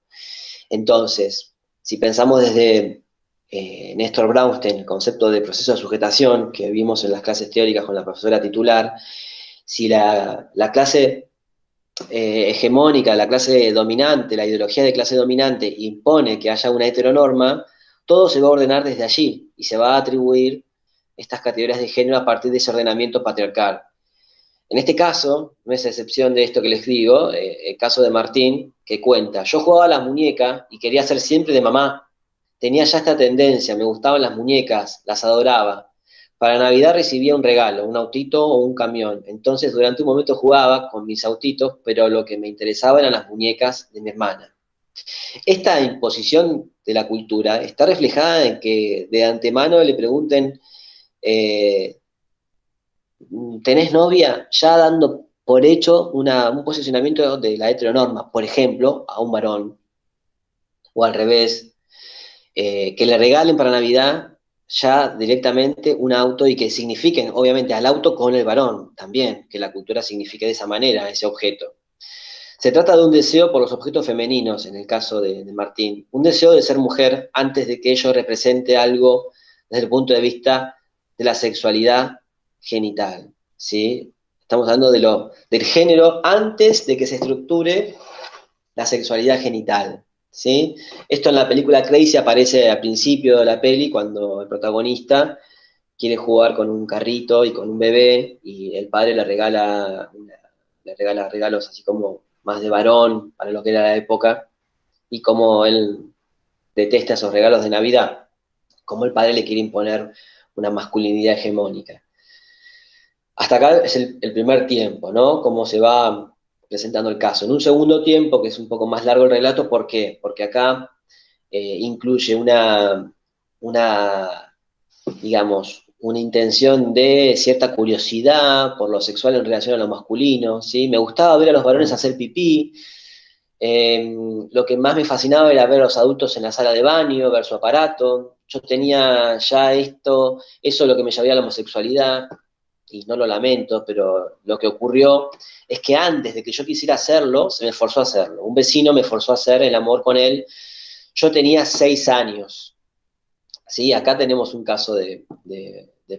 Entonces, si pensamos desde Néstor Brownstein, el concepto de proceso de sujetación que vimos en las clases teóricas con la profesora titular, si la clase hegemónica, la clase dominante, la ideología de clase dominante impone que haya una heteronorma, todo se va a ordenar desde allí y se va a atribuir estas categorías de género a partir de ese ordenamiento patriarcal. En este caso, no es excepción de esto que les digo, el caso de Martín, que cuenta, yo jugaba a las muñecas y quería ser siempre de mamá. Tenía ya esta tendencia, me gustaban las muñecas, las adoraba. Para Navidad recibía un regalo, un autito o un camión. Entonces, durante un momento jugaba con mis autitos, pero lo que me interesaba eran las muñecas de mi hermana. Esta imposición de la cultura está reflejada en que de antemano le pregunten, eh, ¿tenés novia? Ya dando por hecho un posicionamiento de la heteronorma, por ejemplo, a un varón, o al revés, que le regalen para Navidad ya directamente un auto y que signifiquen, obviamente, al auto con el varón también, que la cultura signifique de esa manera ese objeto. Se trata de un deseo por los objetos femeninos, en el caso de Martín, un deseo de ser mujer antes de que ello represente algo desde el punto de vista de la sexualidad genital, ¿sí? Estamos hablando del género antes de que se estructure la sexualidad genital, ¿sí? Esto en la película Crazy aparece al principio de la peli, cuando el protagonista quiere jugar con un carrito y con un bebé, y el padre le regala regalos así como más de varón para lo que era la época, y como él detesta esos regalos de Navidad, como el padre le quiere imponer una masculinidad hegemónica. Hasta acá es el primer tiempo, ¿no? Cómo se va presentando el caso. En un segundo tiempo, que es un poco más largo el relato, ¿por qué? Porque acá incluye una, digamos, una intención de cierta curiosidad por lo sexual en relación a lo masculino, ¿sí? Me gustaba ver a los varones hacer pipí, lo que más me fascinaba era ver a los adultos en la sala de baño, ver su aparato. Yo tenía ya eso es lo que me llevaba a la homosexualidad, y no lo lamento, pero lo que ocurrió es que antes de que yo quisiera hacerlo, se me forzó a hacerlo. Un vecino me forzó a hacer el amor con él. Yo tenía 6 años, ¿sí? Acá tenemos un caso de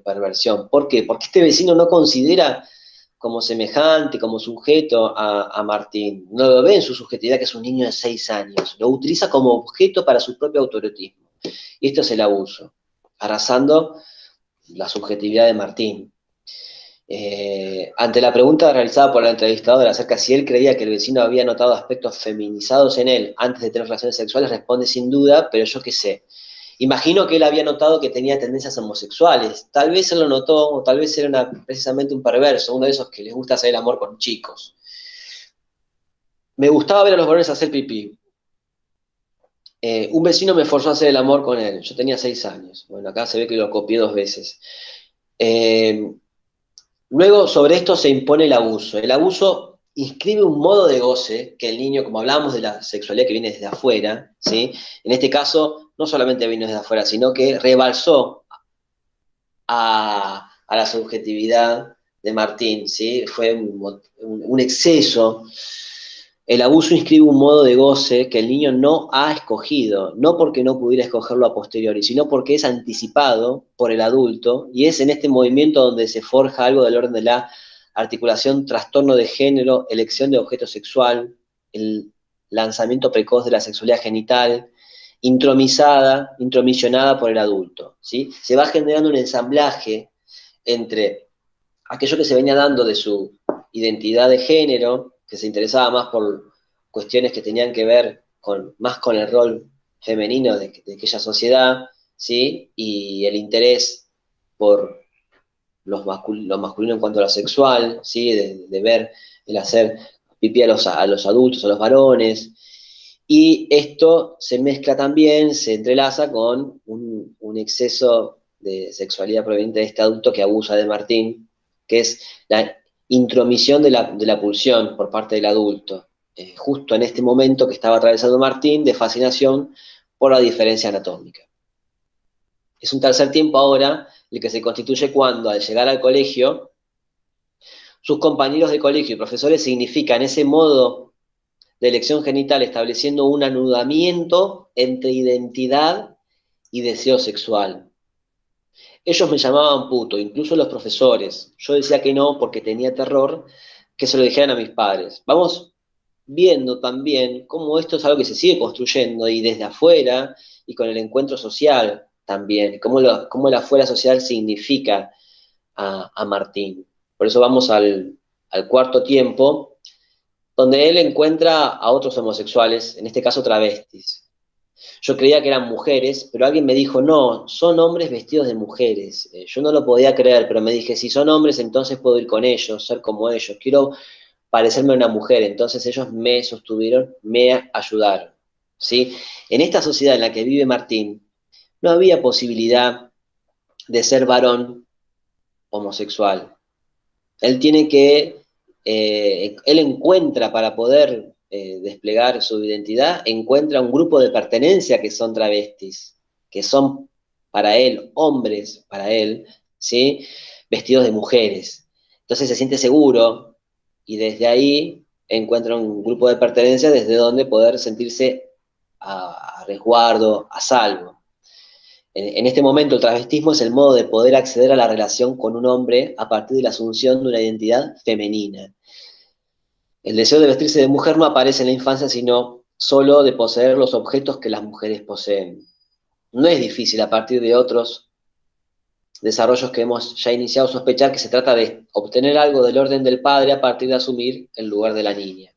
perversión. ¿Por qué? Porque este vecino no considera como semejante, como sujeto a Martín. No lo ve en su subjetividad, que es un niño de 6 años. Lo utiliza como objeto para su propio autorotismo. Y esto es el abuso, arrasando la subjetividad de Martín. Ante la pregunta realizada por la entrevistadora acerca si él creía que el vecino había notado aspectos feminizados en él antes de tener relaciones sexuales, responde sin duda, pero yo qué sé. Imagino que él había notado que tenía tendencias homosexuales. Tal vez él lo notó, o tal vez era precisamente un perverso, uno de esos que les gusta hacer el amor con chicos. Me gustaba ver a los varones hacer pipí. Un vecino me forzó a hacer el amor con él. Yo tenía 6 años. Bueno, acá se ve que lo copié 2 veces. Luego, sobre esto se impone el abuso. El abuso inscribe un modo de goce que el niño, como hablábamos de la sexualidad que viene desde afuera, ¿sí? En este caso, no solamente vino desde afuera, sino que rebalsó a la subjetividad de Martín, ¿sí? Fue un exceso. El abuso inscribe un modo de goce que el niño no ha escogido, no porque no pudiera escogerlo a posteriori, sino porque es anticipado por el adulto, y es en este movimiento donde se forja algo del orden de la articulación, trastorno de género, elección de objeto sexual, el lanzamiento precoz de la sexualidad genital, intromisionada por el adulto, ¿sí? Se va generando un ensamblaje entre aquello que se venía dando de su identidad de género, que se interesaba más por cuestiones que tenían que ver más con el rol femenino de aquella sociedad, ¿sí? Y el interés por lo masculino en cuanto a lo sexual, ¿sí? De ver el hacer pipí a los adultos, a los varones. Y esto se mezcla también, se entrelaza con un exceso de sexualidad proveniente de este adulto que abusa de Martín, que es la intromisión de la pulsión por parte del adulto, justo en este momento que estaba atravesando Martín de fascinación por la diferencia anatómica. Es un tercer tiempo ahora el que se constituye cuando, al llegar al colegio, sus compañeros de colegio y profesores significan ese modo de elección genital estableciendo un anudamiento entre identidad y deseo sexual. Ellos me llamaban puto, incluso los profesores. Yo decía que no porque tenía terror que se lo dijeran a mis padres. Vamos viendo también cómo esto es algo que se sigue construyendo y desde afuera y con el encuentro social también, cómo la fuera social significa a Martín. Por eso vamos al cuarto tiempo, donde él encuentra a otros homosexuales, en este caso travestis. Yo creía que eran mujeres, pero alguien me dijo, no, son hombres vestidos de mujeres. Yo no lo podía creer, pero me dije, si son hombres, entonces puedo ir con ellos, ser como ellos. Quiero parecerme a una mujer. Entonces ellos me sostuvieron, me ayudaron. ¿Sí? En esta sociedad en la que vive Martín, no había posibilidad de ser varón homosexual. Él tiene que, él encuentra para poder desplegar su identidad, encuentra un grupo de pertenencia que son travestis, que son para él, hombres para él, ¿sí? Vestidos de mujeres. Entonces se siente seguro y desde ahí encuentra un grupo de pertenencia desde donde poder sentirse a resguardo, a salvo. En este momento el travestismo es el modo de poder acceder a la relación con un hombre a partir de la asunción de una identidad femenina. El deseo de vestirse de mujer no aparece en la infancia, sino solo de poseer los objetos que las mujeres poseen. No es difícil a partir de otros desarrollos que hemos ya iniciado sospechar que se trata de obtener algo del orden del padre a partir de asumir el lugar de la niña.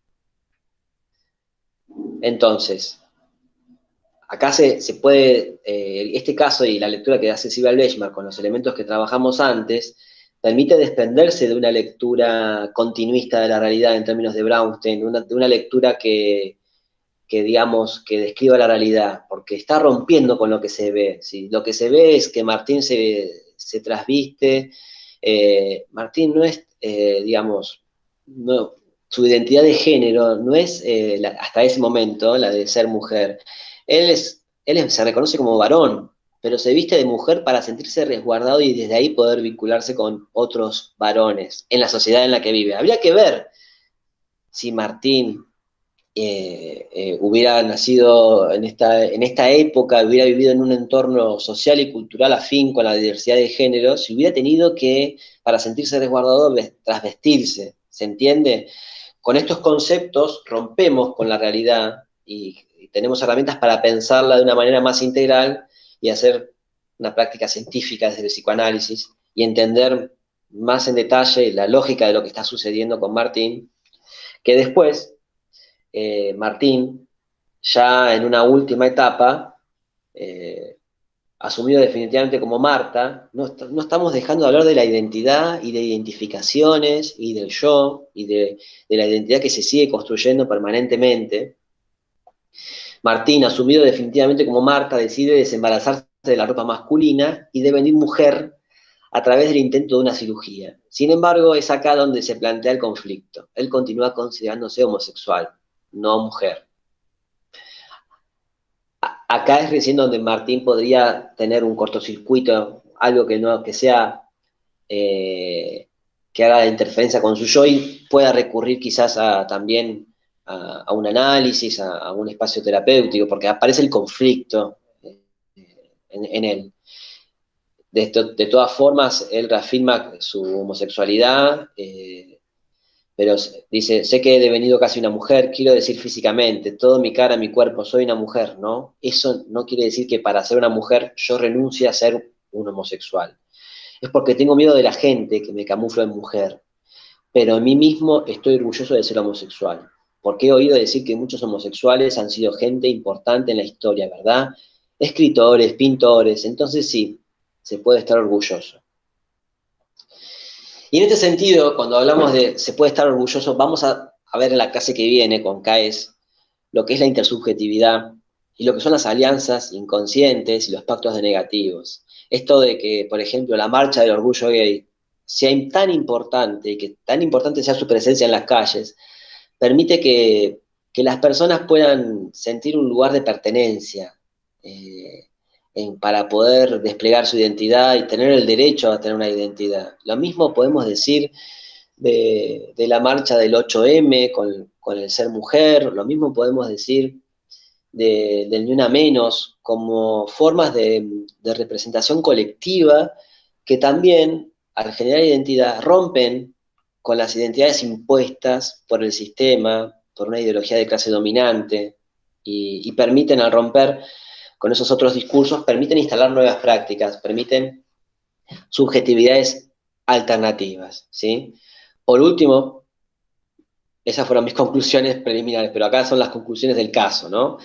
Entonces, acá se puede, este caso y la lectura que hace Sibel Bechmar con los elementos que trabajamos antes, permite desprenderse de una lectura continuista de la realidad en términos de Brownstein, de una lectura digamos, que describa la realidad, porque está rompiendo con lo que se ve. ¿Sí? Lo que se ve es que Martín se trasviste, Martín no es, digamos, no, su identidad de género no es hasta ese momento la de ser mujer. Se reconoce como varón, pero se viste de mujer para sentirse resguardado y desde ahí poder vincularse con otros varones en la sociedad en la que vive. Habría que ver si Martín hubiera nacido en esta época, hubiera vivido en un entorno social y cultural afín con la diversidad de género, si hubiera tenido que, para sentirse resguardado, trasvestirse, ¿se entiende? Con estos conceptos rompemos con la realidad y tenemos herramientas para pensarla de una manera más integral y hacer una práctica científica desde el psicoanálisis y entender más en detalle la lógica de lo que está sucediendo con Martín, que después Martín, ya en una última etapa, asumido definitivamente como Marta, no estamos dejando de hablar de la identidad y de identificaciones y del yo y de la identidad que se sigue construyendo permanentemente. Martín, asumido definitivamente como Marta, decide desembarazarse de la ropa masculina y devenir mujer a través del intento de una cirugía. Sin embargo, es acá donde se plantea el conflicto. Él continúa considerándose homosexual, no mujer. Acá es recién donde Martín podría tener un cortocircuito, algo que sea, que haga interferencia con su yo y pueda recurrir quizás también a un análisis, a un espacio terapéutico, porque aparece el conflicto en él. De todas formas, él reafirma su homosexualidad, pero dice, sé que he devenido casi una mujer, quiero decir físicamente, todo mi cara, mi cuerpo, soy una mujer, ¿no? Eso no quiere decir que para ser una mujer yo renuncie a ser un homosexual. Es porque tengo miedo de la gente que me camufla en mujer, pero en mí mismo estoy orgulloso de ser homosexual, porque he oído decir que muchos homosexuales han sido gente importante en la historia, ¿verdad? Escritores, pintores, entonces sí, se puede estar orgulloso. Y en este sentido, cuando hablamos de se puede estar orgulloso, vamos a ver en la clase que viene con CAES lo que es la intersubjetividad y lo que son las alianzas inconscientes y los pactos de negativos. Esto de que, por ejemplo, la marcha del orgullo gay sea tan importante y que tan importante sea su presencia en las calles, permite que las personas puedan sentir un lugar de pertenencia, para poder desplegar su identidad y tener el derecho a tener una identidad. Lo mismo podemos decir de la marcha del 8M con el ser mujer, lo mismo podemos decir del Ni Una Menos, como formas de representación colectiva que también, al generar identidad, rompen con las identidades impuestas por el sistema, por una ideología de clase dominante, y permiten al romper con esos otros discursos, permiten instalar nuevas prácticas, permiten subjetividades alternativas, ¿sí? Por último, esas fueron mis conclusiones preliminares, pero acá son las conclusiones del caso, ¿no?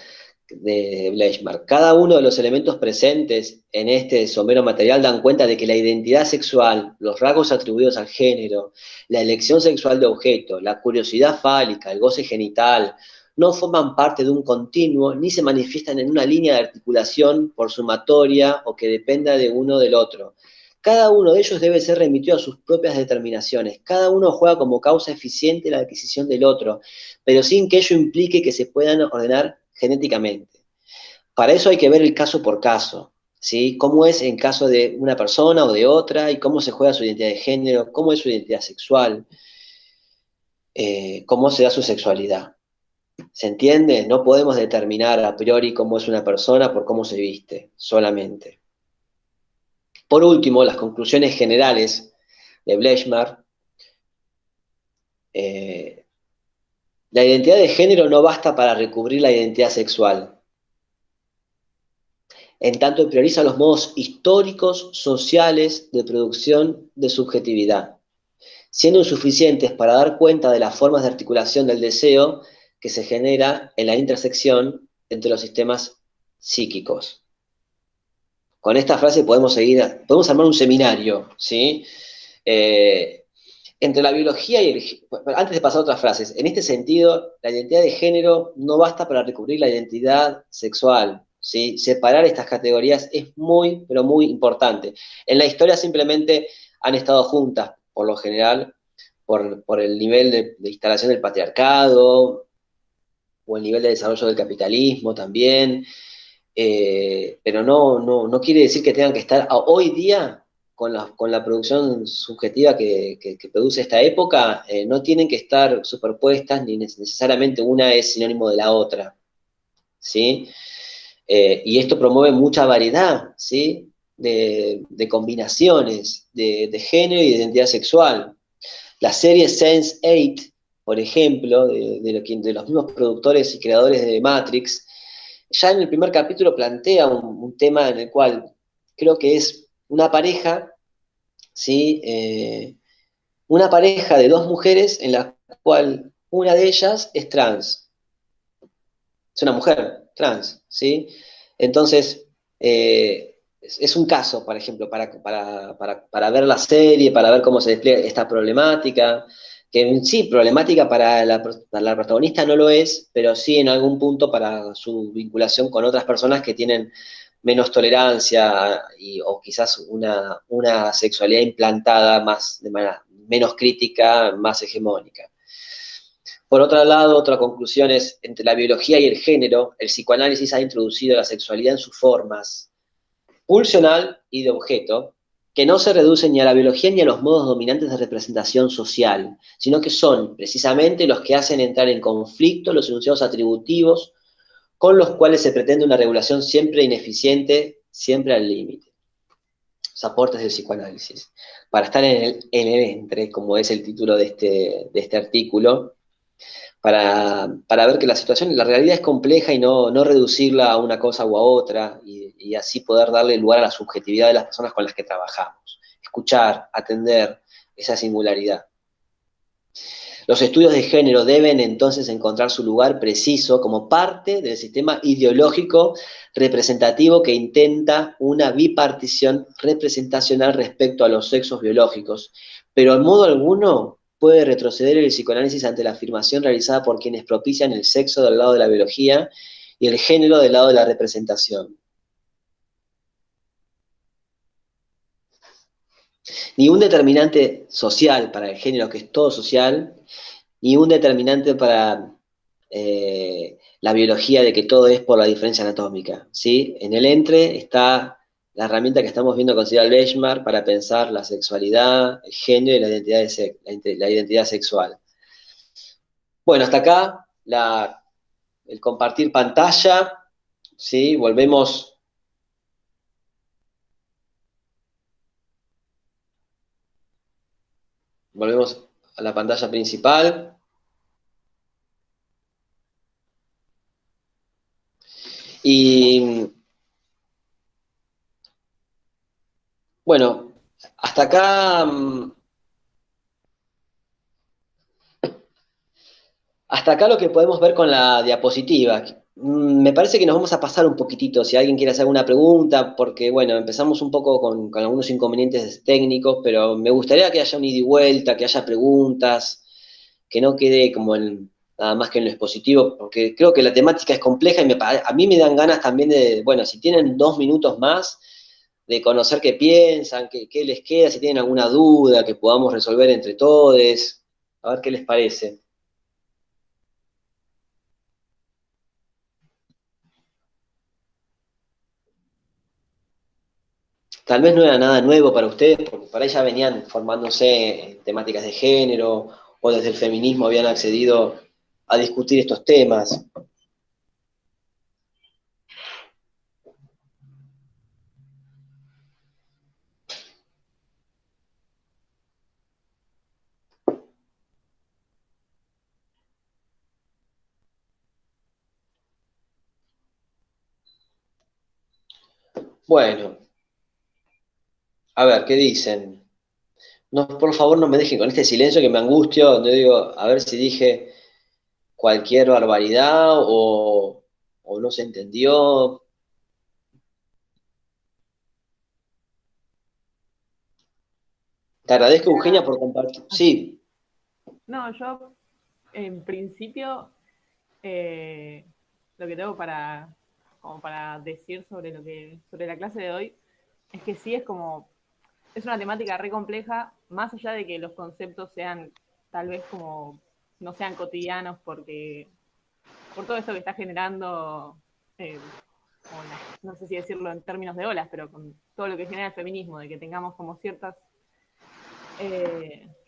De Bleichmark. Cada uno de los elementos presentes en este somero material dan cuenta de que la identidad sexual, los rasgos atribuidos al género, la elección sexual de objeto, la curiosidad fálica, el goce genital, no forman parte de un continuo ni se manifiestan en una línea de articulación por sumatoria o que dependa de uno del otro. Cada uno de ellos debe ser remitido a sus propias determinaciones. Cada uno juega como causa eficiente la adquisición del otro, pero sin que ello implique que se puedan ordenar genéticamente. Para eso hay que ver el caso por caso, ¿sí? Cómo es en caso de una persona o de otra, y cómo se juega su identidad de género, cómo es su identidad sexual, cómo se da su sexualidad. ¿Se entiende? No podemos determinar a priori cómo es una persona por cómo se viste, solamente. Por último, las conclusiones generales de Bleichmark. La identidad de género no basta para recubrir la identidad sexual. En tanto prioriza los modos históricos, sociales, de producción de subjetividad, siendo insuficientes para dar cuenta de las formas de articulación del deseo que se genera en la intersección entre los sistemas psíquicos. Con esta frase podemos armar un seminario, ¿sí? Entre la biología y el... Antes de pasar a otras frases, en este sentido, la identidad de género no basta para recubrir la identidad sexual, ¿sí? Separar estas categorías es muy, pero muy importante. En la historia simplemente han estado juntas, por lo general, por el nivel de instalación del patriarcado, o el nivel de desarrollo del capitalismo también, pero no quiere decir que tengan que estar hoy día con la producción subjetiva que produce esta época, no tienen que estar superpuestas ni necesariamente una es sinónimo de la otra, ¿sí? Y esto promueve mucha variedad, ¿sí? De combinaciones de género y de identidad sexual. La serie Sense8, por ejemplo, de los mismos productores y creadores de Matrix, ya en el primer capítulo plantea un tema en el cual creo que es una pareja, ¿sí? Una pareja de dos mujeres en la cual una de ellas es trans, es una mujer trans, ¿sí? Entonces, es un caso, por ejemplo, para ver la serie, para ver cómo se despliega esta problemática, que en sí, problemática para la protagonista no lo es, pero sí en algún punto para su vinculación con otras personas que tienen menos tolerancia o quizás una sexualidad implantada más, de manera menos crítica, más hegemónica. Por otro lado, otra conclusión es, entre la biología y el género, el psicoanálisis ha introducido la sexualidad en sus formas, pulsional y de objeto, que no se reducen ni a la biología ni a los modos dominantes de representación social, sino que son precisamente los que hacen entrar en conflicto los enunciados atributivos con los cuales se pretende una regulación siempre ineficiente, siempre al límite. Los aportes del psicoanálisis. Para estar en el entre, como es el título de este artículo, para ver que la situación, la realidad es compleja y no reducirla a una cosa u a otra, y así poder darle lugar a la subjetividad de las personas con las que trabajamos. Escuchar, atender esa singularidad. Los estudios de género deben entonces encontrar su lugar preciso como parte del sistema ideológico representativo que intenta una bipartición representacional respecto a los sexos biológicos, pero en modo alguno puede retroceder el psicoanálisis ante la afirmación realizada por quienes propician el sexo del lado de la biología y el género del lado de la representación. Ni un determinante social para el género, que es todo social, ni un determinante para la biología de que todo es por la diferencia anatómica, ¿sí? En el entre está la herramienta que estamos viendo considerar Bleichmark para pensar la sexualidad, el género y la identidad sexual. Bueno, hasta acá el compartir pantalla, ¿sí? Volvemos a la pantalla principal. Y Bueno, hasta acá, hasta acá lo que podemos ver con la diapositiva. Me parece que nos vamos a pasar un poquitito, si alguien quiere hacer alguna pregunta, porque bueno, empezamos un poco con algunos inconvenientes técnicos, pero me gustaría que haya un ida y vuelta, que haya preguntas, que no quede como nada más que en lo expositivo, porque creo que la temática es compleja y a mí me dan ganas también de, bueno, si tienen 2 minutos más, de conocer qué piensan, qué les queda, si tienen alguna duda que podamos resolver entre todos, a ver qué les parece. Tal vez no era nada nuevo para ustedes, porque para ahí ya venían formándose en temáticas de género, o desde el feminismo habían accedido a discutir estos temas. Bueno, a ver, ¿qué dicen? No, por favor, no me dejen con este silencio que me angustio, donde digo, a ver si dije cualquier barbaridad o no se entendió. Te agradezco, Eugenia, por compartir. Sí, No, yo en principio lo que tengo como para decir sobre la clase de hoy es que sí es una temática re compleja, más allá de que los conceptos sean tal vez como no sean cotidianos por todo esto que está generando, eh, no sé si decirlo en términos de olas, pero con todo lo que genera el feminismo, de que tengamos como ciertas,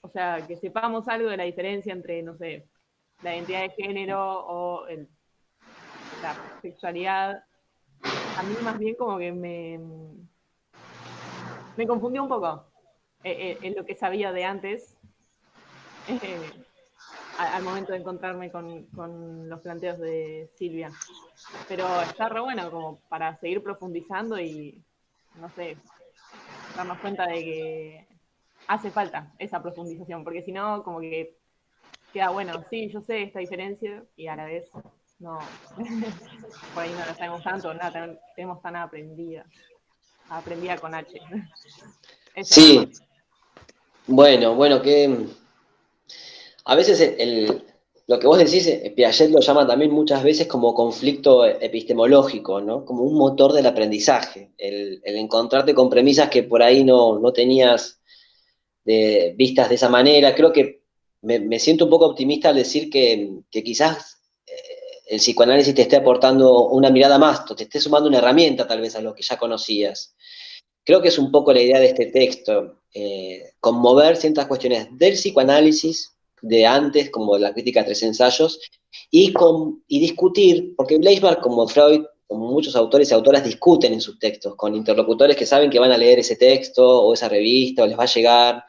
o sea, que sepamos algo de la diferencia entre, no sé, la identidad de género o la sexualidad, a mí más bien como que me confundió un poco en lo que sabía de antes, eh, al momento de encontrarme con los planteos de Silvia. Pero está re bueno como para seguir profundizando y, no sé, darnos cuenta de que hace falta esa profundización, porque si no, como que queda bueno, sí, yo sé esta diferencia y a la vez no, por ahí no la sabemos tanto, no la tenemos tan aprendida con H. Eso nada más. sí. Bueno, que a veces lo que vos decís, Piaget lo llama también muchas veces como conflicto epistemológico, ¿no? Como un motor del aprendizaje, el encontrarte con premisas que por ahí no tenías vistas de esa manera. Creo que me siento un poco optimista al decir que quizás el psicoanálisis te esté aportando una mirada más, te esté sumando una herramienta tal vez a lo que ya conocías. Creo que es un poco la idea de este texto, conmover ciertas cuestiones del psicoanálisis de antes, como la crítica a tres ensayos, y discutir, porque Bleichmark, como Freud, como muchos autores y autoras, discuten en sus textos con interlocutores que saben que van a leer ese texto o esa revista o les va a llegar.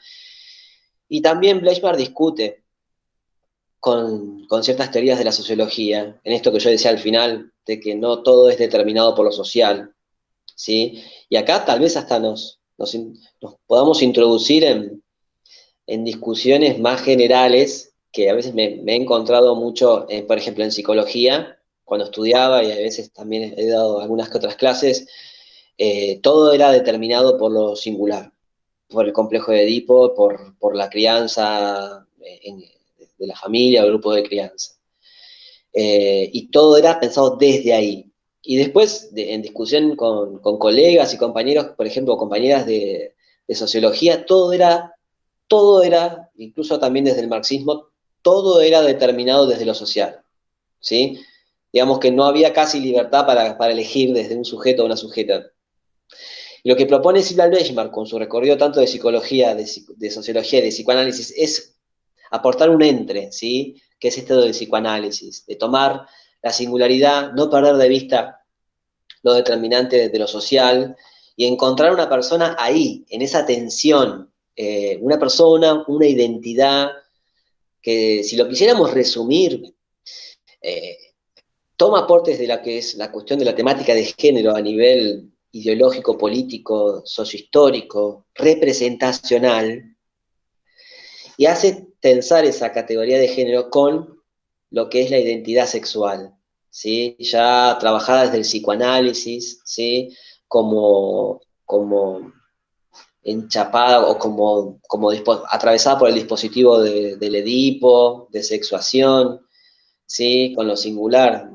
Y también Bleichmark discute con ciertas teorías de la sociología, en esto que yo decía al final, de que no todo es determinado por lo social, ¿sí? Y acá tal vez hasta nos podamos introducir en discusiones más generales, que a veces me he encontrado mucho, por ejemplo, en psicología, cuando estudiaba y a veces también he dado algunas que otras clases, todo era determinado por lo singular, por el complejo de Edipo, por la crianza de la familia o el grupo de crianza. Y todo era pensado desde ahí. Y después, en discusión con colegas y compañeros, por ejemplo, compañeras de sociología, todo era, incluso también desde el marxismo, todo era determinado desde lo social, ¿sí? Digamos que no había casi libertad para elegir desde un sujeto a una sujeta. Lo que propone Silvia Bleichmark con su recorrido tanto de psicología, de sociología y de psicoanálisis es aportar un entre, ¿sí? Que es esto del psicoanálisis, de tomar la singularidad, no perder de vista lo determinante de lo social y encontrar una persona ahí, en esa tensión, una persona, una identidad, que si lo quisiéramos resumir, eh, toma aportes de la que es la cuestión de la temática de género a nivel ideológico, político, sociohistórico, representacional, y hace tensar esa categoría de género con lo que es la identidad sexual, ¿sí? Ya trabajada desde el psicoanálisis, ¿sí? Como enchapada o atravesada por el dispositivo del Edipo, de sexuación, ¿sí? Con lo singular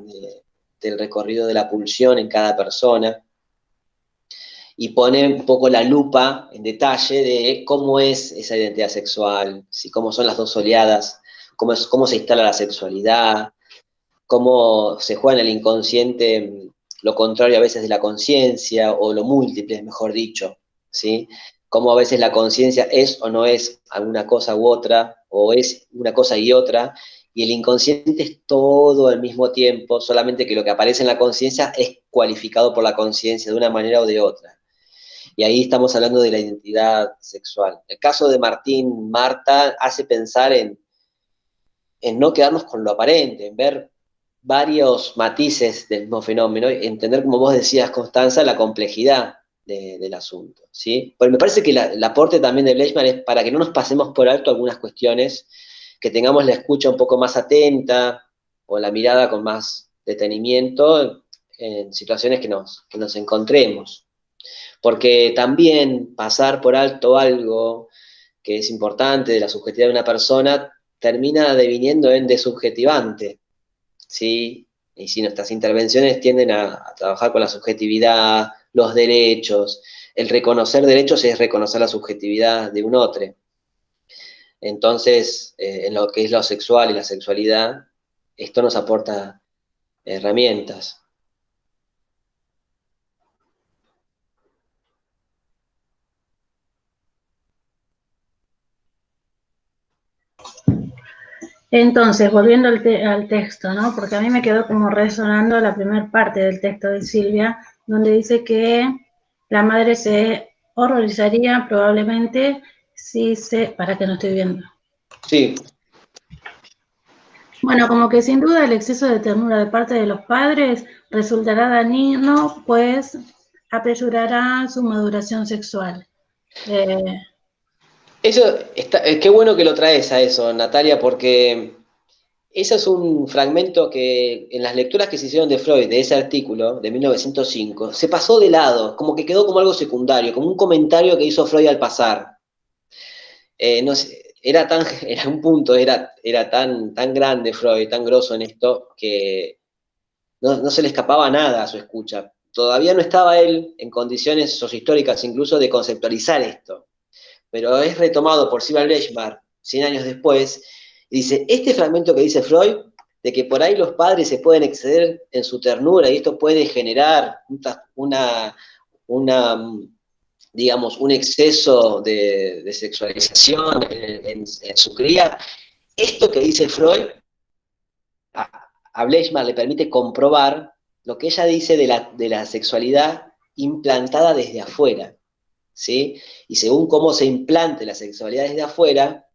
del recorrido de la pulsión en cada persona, y pone un poco la lupa en detalle de cómo es esa identidad sexual, ¿sí? Cómo son las dos oleadas, cómo se instala la sexualidad, cómo se juega en el inconsciente lo contrario a veces de la conciencia, o lo múltiple, mejor dicho, ¿sí? Cómo a veces la conciencia es o no es alguna cosa u otra, o es una cosa y otra, y el inconsciente es todo al mismo tiempo, solamente que lo que aparece en la conciencia es cualificado por la conciencia de una manera o de otra. Y ahí estamos hablando de la identidad sexual. El caso de Martín Marta hace pensar en no quedarnos con lo aparente, en ver varios matices del mismo fenómeno, y entender, como vos decías, Constanza, la complejidad del asunto, ¿sí? Porque me parece que el aporte también de Bleichmann es para que no nos pasemos por alto algunas cuestiones, que tengamos la escucha un poco más atenta, o la mirada con más detenimiento en situaciones que nos encontremos. Porque también pasar por alto algo que es importante de la subjetividad de una persona termina deviniendo en desubjetivante, ¿sí? Y si nuestras intervenciones tienden a trabajar con la subjetividad, los derechos, el reconocer derechos es reconocer la subjetividad de un otro. Entonces, en lo que es lo sexual y la sexualidad, esto nos aporta herramientas. Entonces, volviendo al texto, ¿no? Porque a mí me quedó como resonando la primera parte del texto de Silvia, donde dice que la madre se horrorizaría probablemente si se... ¿Para qué no estoy viendo? Sí. Bueno, como que sin duda el exceso de ternura de parte de los padres resultará dañino, pues apresurará su maduración sexual. Eso está, qué bueno que lo traes a eso, Natalia, porque ese es un fragmento que en las lecturas que se hicieron de Freud, de ese artículo de 1905, se pasó de lado, como que quedó como algo secundario, como un comentario que hizo Freud al pasar. No sé, era un punto, era tan grande Freud, tan grosso en esto, que no se le escapaba nada a su escucha. Todavía no estaba él en condiciones sociohistóricas incluso de conceptualizar esto, pero es retomado por Sibel Bleichmann 100 años después, y dice, este fragmento que dice Freud, de que por ahí los padres se pueden exceder en su ternura, y esto puede generar digamos, un exceso de sexualización en su cría, esto que dice Freud, a Bleichmann le permite comprobar lo que ella dice de la sexualidad implantada desde afuera, ¿sí? Y según cómo se implante la sexualidad desde afuera,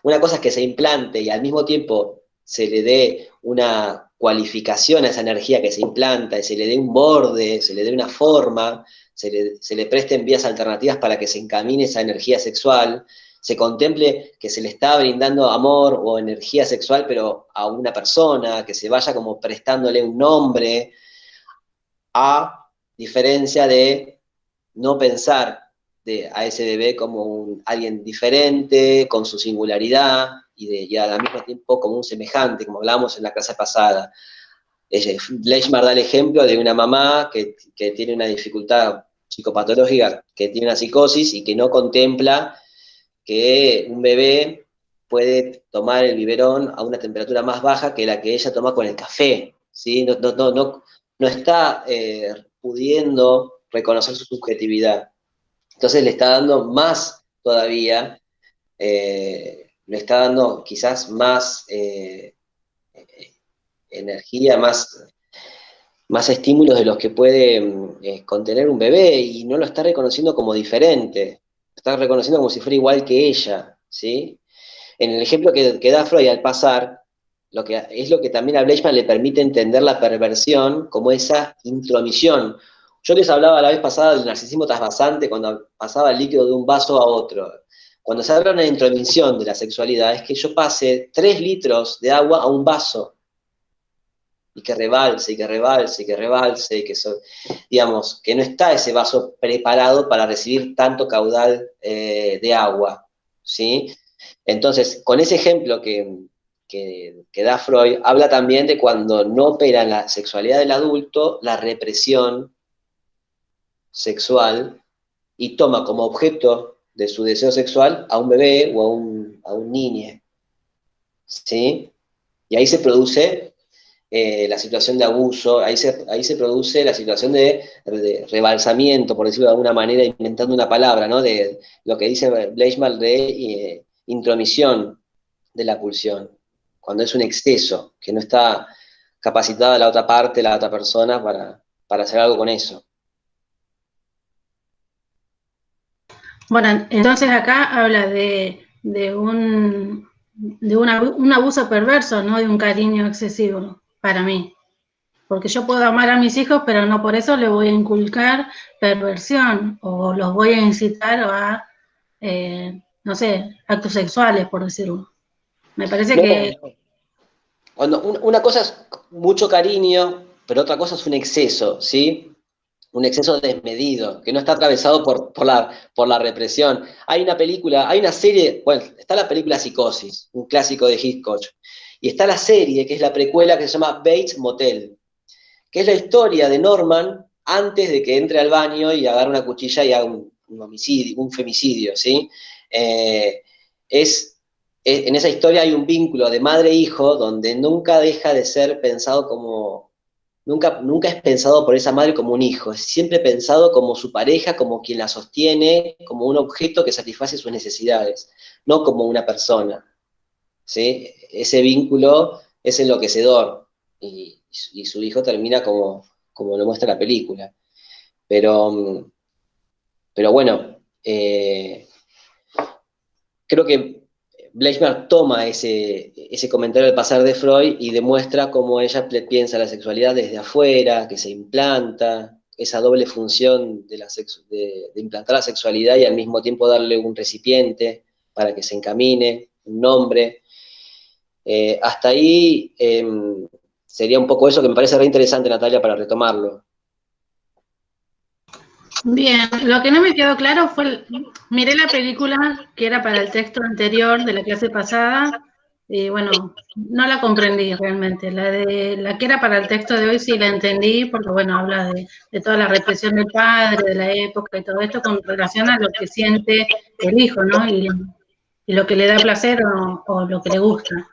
una cosa es que se implante y al mismo tiempo se le dé una cualificación a esa energía que se implanta, y se le dé un borde, se le dé una forma, se le presten vías alternativas para que se encamine esa energía sexual, se contemple que se le está brindando amor o energía sexual, pero a una persona, que se vaya como prestándole un nombre, a diferencia de no pensar a ese bebé como alguien diferente, con su singularidad, y al mismo tiempo como un semejante, como hablábamos en la clase pasada. Bleichmann da el ejemplo de una mamá que tiene una dificultad psicopatológica, que tiene una psicosis y que no contempla que un bebé puede tomar el biberón a una temperatura más baja que la que ella toma con el café, ¿sí? No está pudiendo reconocer su subjetividad. Entonces le está dando más todavía, le está dando quizás más energía, más estímulos de los que puede contener un bebé, y no lo está reconociendo como diferente, lo está reconociendo como si fuera igual que ella, ¿sí? En el ejemplo que da Freud al pasar, es lo que también a Bleichmann le permite entender la perversión como esa intromisión, Yo les hablaba la vez pasada del narcisismo trasvasante cuando pasaba el líquido de un vaso a otro. Cuando se habla de una intromisión de la sexualidad, es que yo pase 3 litros de agua a un vaso y que rebalse, y que rebalse, y que rebalse, y que, digamos, que no está ese vaso preparado para recibir tanto caudal de agua, ¿sí? Entonces, con ese ejemplo que da Freud, habla también de cuando no opera en la sexualidad del adulto la represión sexual y toma como objeto de su deseo sexual a un bebé o a un niño, ¿sí? Y ahí se produce la situación de abuso, ahí se produce la situación de rebalsamiento, por decirlo de alguna manera, inventando una palabra, ¿no? De lo que dice Bleichmann de intromisión de la pulsión, cuando es un exceso, que no está capacitada la otra parte, la otra persona para hacer algo con eso. Bueno, entonces acá habla de un abuso perverso, no de un cariño excesivo, para mí. Porque yo puedo amar a mis hijos, pero no por eso le voy a inculcar perversión o los voy a incitar a, no sé, actos sexuales, por decirlo. Me parece No, que... cuando una cosa es mucho cariño, pero otra cosa es un exceso, ¿sí? Un exceso desmedido, que no está atravesado por la represión. Hay una película, hay una serie, bueno, está la película Psicosis, un clásico de Hitchcock, y está la serie, que es la precuela, que se llama Bates Motel, que es la historia de Norman antes de que entre al baño y agarre una cuchilla y haga un homicidio, un femicidio, ¿sí? Eh, en esa historia hay un vínculo de madre e hijo donde nunca deja de ser pensado como, nunca es pensado por esa madre como un hijo, es siempre pensado como su pareja, como quien la sostiene, como un objeto que satisface sus necesidades, no como una persona, ¿sí? Ese vínculo es enloquecedor y su hijo termina como lo muestra la película. Pero, pero bueno, creo que Bleichmann toma ese comentario del pasar de Freud y demuestra cómo ella piensa la sexualidad desde afuera, que se implanta, esa doble función de implantar la sexualidad y al mismo tiempo darle un recipiente para que se encamine, un nombre. Hasta ahí sería un poco eso que me parece re interesante, Natalia, para retomarlo. Bien, lo que no me quedó claro fue, miré la película que era para el texto anterior de la clase pasada, y bueno, no la comprendí realmente. La que era para el texto de hoy sí la entendí, porque bueno, habla de toda la represión del padre, de la época y todo esto con relación a lo que siente el hijo, ¿no? Y lo que le da placer o lo que le gusta.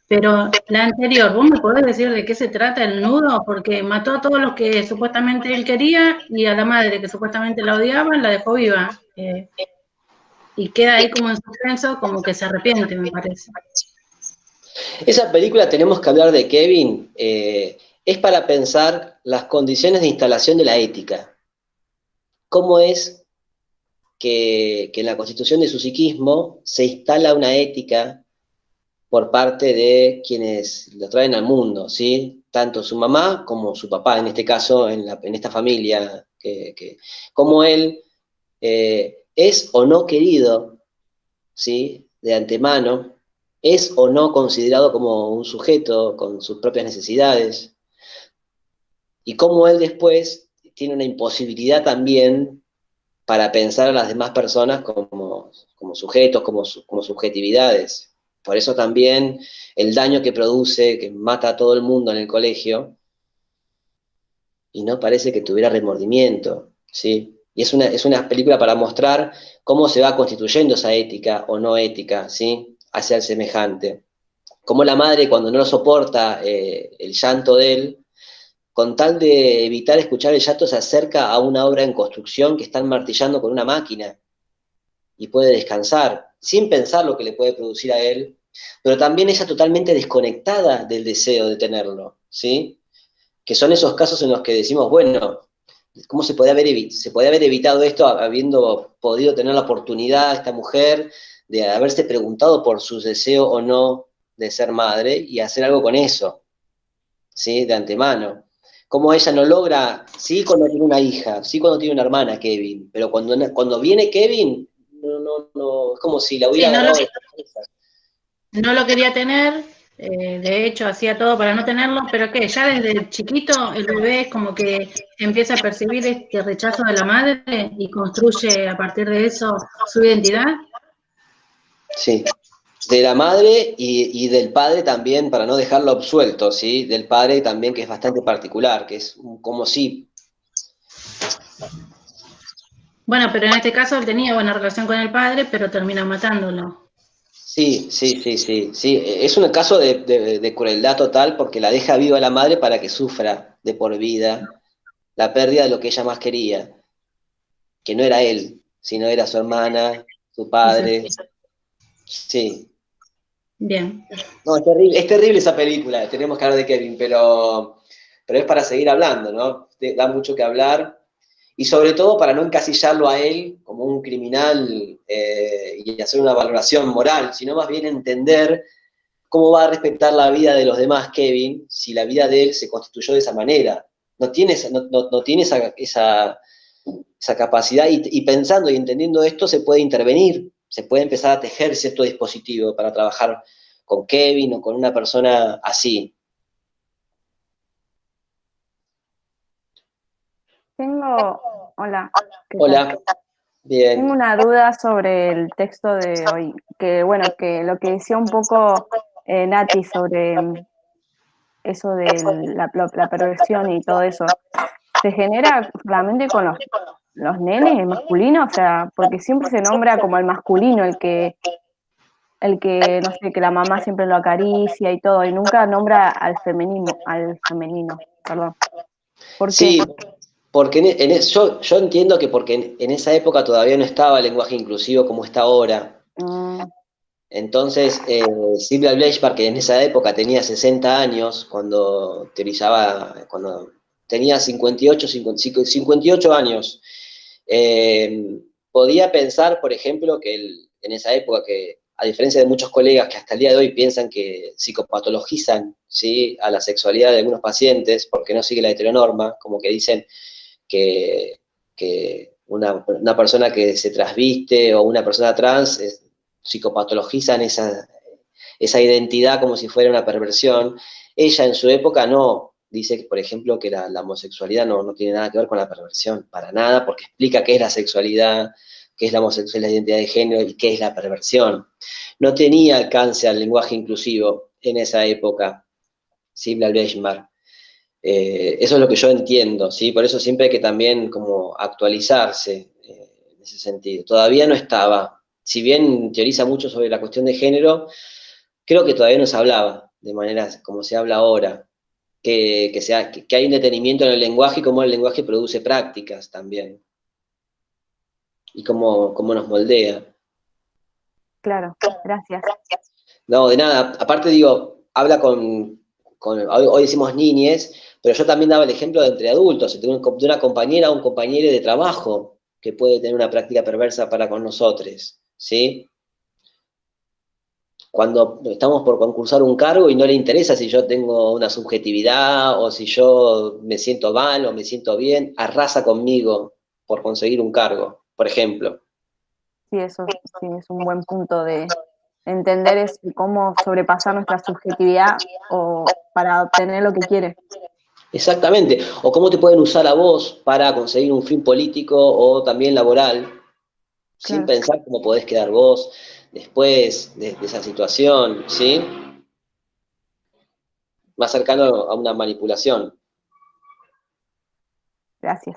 Pero la anterior, ¿vos me podés decir de qué se trata el nudo? Porque mató a todos los que supuestamente él quería y a la madre que supuestamente la odiaba, la dejó viva. Y queda ahí como en suspenso, como que se arrepiente, me parece. Esa película, tenemos que hablar de Kevin, es para pensar las condiciones de instalación de la ética. ¿Cómo es que en la constitución de su psiquismo se instala una ética por parte de quienes lo traen al mundo, ¿sí? Tanto su mamá como su papá, en este caso, en esta familia, cómo él es o no querido, ¿sí? De antemano, es o no considerado como un sujeto con sus propias necesidades, y cómo él después tiene una imposibilidad también para pensar a las demás personas como sujetos, como subjetividades. Por eso también el daño que produce, que mata a todo el mundo en el colegio, y no parece que tuviera remordimiento, ¿sí? Y es una película para mostrar cómo se va constituyendo esa ética o no ética, ¿sí? Hacia el semejante. Cómo la madre, cuando no lo soporta el llanto de él, con tal de evitar escuchar el llanto, se acerca a una obra en construcción que están martillando con una máquina y puede descansar, sin pensar lo que le puede producir a él, pero también ella totalmente desconectada del deseo de tenerlo, ¿sí? Que son esos casos en los que decimos, bueno, ¿cómo se puede haber evitado esto habiendo podido tener la oportunidad esta mujer de haberse preguntado por su deseo o no de ser madre y hacer algo con eso, ¿sí? De antemano. cómo ella no logra, sí cuando tiene una hija, sí cuando tiene una hermana, Kevin, pero cuando viene Kevin, no, es como si la Sí, hubiera agarrado de sorpresa. no lo quería tener, de hecho hacía todo para no tenerlo, pero que ya desde chiquito el bebé es como que empieza a percibir este rechazo de la madre y construye a partir de eso su identidad. Sí, de la madre y del padre también, para no dejarlo absuelto, ¿sí? Del padre también, que es bastante particular, que es como si... Bueno, pero en este caso él tenía buena relación con el padre, pero termina matándolo. Sí, es un caso de crueldad total porque la deja viva la madre para que sufra de por vida la pérdida de lo que ella más quería, que no era él, sino era su hermana, su padre. Sí. Bien. No, es terrible esa película, tenemos que hablar de Kevin, pero es para seguir hablando, ¿no? Da mucho que hablar, y sobre todo para no encasillarlo a él como un criminal y hacer una valoración moral, sino más bien entender cómo va a respetar la vida de los demás Kevin si la vida de él se constituyó de esa manera. No tiene esa capacidad y pensando y entendiendo esto se puede intervenir, se puede empezar a tejer cierto dispositivo para trabajar con Kevin o con una persona así. Hola, ¿qué tal? Hola, bien. Tengo una duda sobre el texto de hoy, que bueno, que lo que decía un poco Nati sobre eso de la perversión y todo eso, ¿se genera solamente con los nenes, el masculino? O sea, porque siempre se nombra como el masculino, no sé, que la mamá siempre lo acaricia y todo, y nunca nombra al femenino, perdón. ¿Por qué? Sí, porque yo entiendo que porque en esa época todavía no estaba el lenguaje inclusivo como está ahora. Mm, Entonces, Sylvia Bleichbach, que en esa época tenía 60 años, cuando teorizaba, cuando tenía 58 años, podía pensar, por ejemplo, que en esa época, que a diferencia de muchos colegas que hasta el día de hoy piensan que psicopatologizan, ¿sí?, a la sexualidad de algunos pacientes porque no sigue la heteronorma, como que dicen que una persona que se trasviste o una persona trans psicopatologizan esa identidad como si fuera una perversión. Ella en su época no, dice, por ejemplo, que la homosexualidad no tiene nada que ver con la perversión, para nada, porque explica qué es la sexualidad, qué es la homosexualidad, la identidad de género y qué es la perversión. No tenía alcance al lenguaje inclusivo en esa época, Sibla Bleichmar. Eso es lo que yo entiendo, ¿sí? Por eso siempre hay que también como actualizarse en ese sentido. Todavía no estaba, si bien teoriza mucho sobre la cuestión de género, creo que todavía no se hablaba de manera como se habla ahora, que hay un detenimiento en el lenguaje y cómo el lenguaje produce prácticas también, y cómo nos moldea. claro, gracias. No, de nada. Aparte digo, habla hoy decimos niñes, pero yo también daba el ejemplo de entre adultos, de una compañera o un compañero de trabajo que puede tener una práctica perversa para con nosotros, ¿sí? Cuando estamos por concursar un cargo y no le interesa si yo tengo una subjetividad o si yo me siento mal o me siento bien, arrasa conmigo por conseguir un cargo, por ejemplo. Sí, eso sí, es un buen punto de entender cómo sobrepasar nuestra subjetividad o para obtener lo que quiere. Exactamente. O cómo te pueden usar a vos para conseguir un fin político o también laboral, sin Claro. pensar cómo podés quedar vos después de esa situación, ¿sí? Más cercano a una manipulación. Gracias.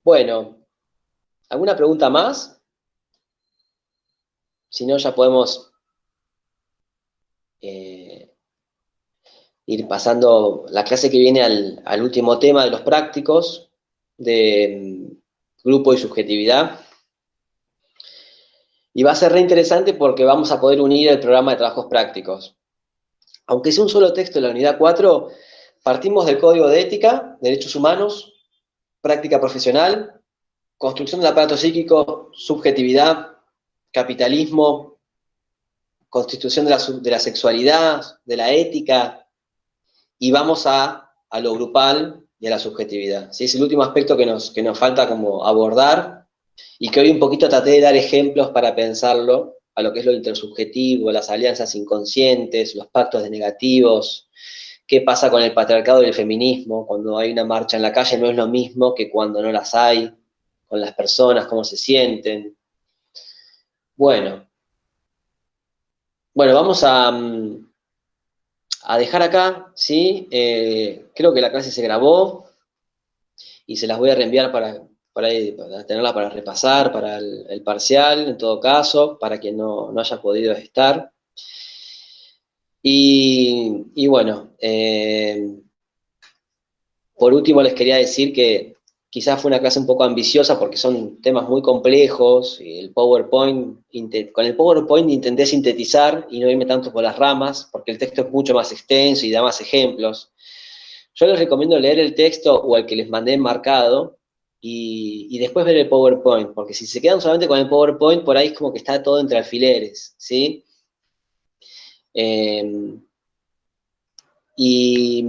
Bueno, ¿alguna pregunta más? Si no, ya podemos ir pasando la clase que viene al último tema de los prácticos, de grupo y subjetividad. Y va a ser re interesante porque vamos a poder unir el programa de trabajos prácticos. Aunque sea un solo texto en la unidad 4, partimos del Código de Ética, Derechos Humanos, Práctica Profesional, construcción del aparato psíquico, subjetividad, capitalismo, constitución de la sexualidad, de la ética, y vamos a lo grupal y a la subjetividad. ¿Sí? Es el último aspecto que nos falta como abordar, y que hoy un poquito traté de dar ejemplos para pensarlo, a lo que es lo intersubjetivo, las alianzas inconscientes, los pactos negativos, qué pasa con el patriarcado y el feminismo, cuando hay una marcha en la calle no es lo mismo que cuando no las hay, con las personas, cómo se sienten. Bueno, vamos a dejar acá, ¿sí? Creo que la clase se grabó y se las voy a reenviar para tenerla para repasar, para el parcial, en todo caso, para quien no haya podido estar. Y bueno, por último les quería decir que quizás fue una clase un poco ambiciosa porque son temas muy complejos, y con el PowerPoint intenté sintetizar y no irme tanto por las ramas, porque el texto es mucho más extenso y da más ejemplos. Yo les recomiendo leer el texto o el que les mandé marcado y después ver el PowerPoint, porque si se quedan solamente con el PowerPoint, por ahí es como que está todo entre alfileres, ¿sí? Y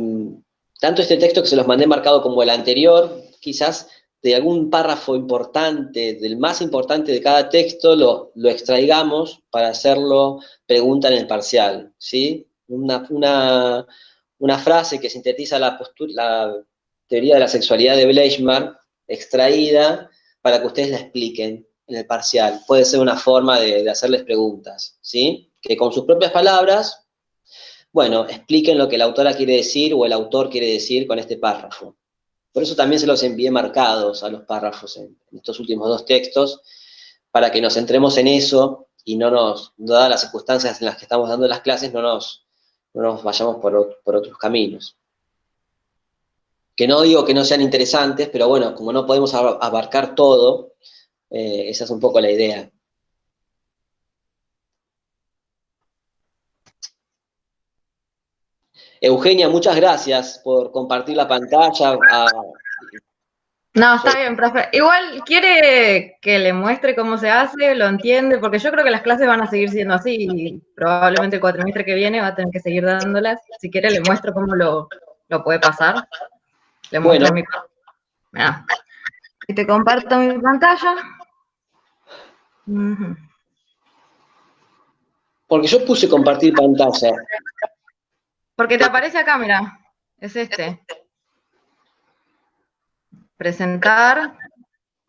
tanto este texto que se los mandé marcado como el anterior, quizás de algún párrafo importante, del más importante de cada texto, lo extraigamos para hacerlo pregunta en el parcial, ¿sí? Una frase que sintetiza la teoría de la sexualidad de Bleichmark, extraída, para que ustedes la expliquen en el parcial. Puede ser una forma de hacerles preguntas, ¿sí? Que con sus propias palabras, bueno, expliquen lo que la autora quiere decir o el autor quiere decir con este párrafo. Por eso también se los envié marcados a los párrafos en estos últimos dos textos, para que nos centremos en eso y dadas las circunstancias en las que estamos dando las clases, no nos vayamos por otros caminos. Que no digo que no sean interesantes, pero bueno, como no podemos abarcar todo, esa es un poco la idea. Eugenia, muchas gracias por compartir la pantalla. No, está bien, profe. Igual quiere que le muestre cómo se hace, lo entiende, porque yo creo que las clases van a seguir siendo así y probablemente el cuatrimestre que viene va a tener que seguir dándolas. Si quiere le muestro cómo lo puede pasar. Le muestro Bueno. Mirá. Y te comparto mi pantalla. Porque yo puse compartir pantalla. Porque te aparece acá, mira. Es este. Presentar.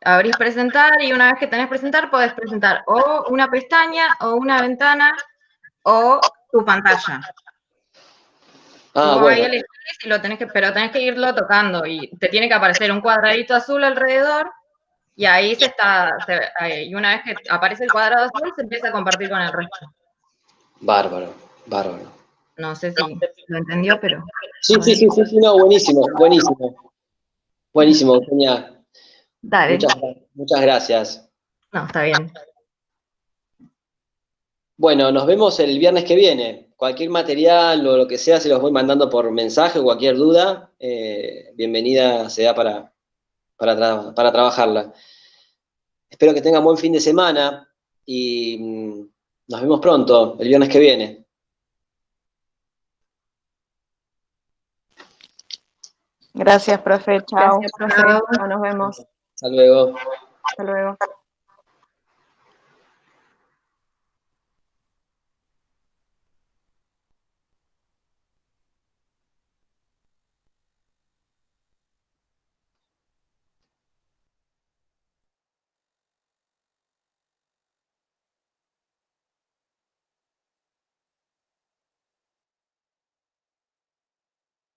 Abrís presentar y una vez que tenés presentar, podés presentar o una pestaña, o una ventana, o tu pantalla. Bueno. Ahí elegís y pero tenés que irlo tocando y te tiene que aparecer un cuadradito azul alrededor y ahí y una vez que aparece el cuadrado azul se empieza a compartir con el resto. Bárbaro. No sé si lo entendió, pero... Sí, no, buenísimo, Eugenia. Dale. Muchas gracias. No, está bien. Bueno, nos vemos el viernes que viene. Cualquier material o lo que sea se los voy mandando por mensaje, cualquier duda, bienvenida sea para trabajarla. Espero que tengan buen fin de semana y nos vemos pronto, el viernes que viene. Gracias, profe. Chao. Gracias, profe. Nos vemos. Hasta luego. Hasta luego.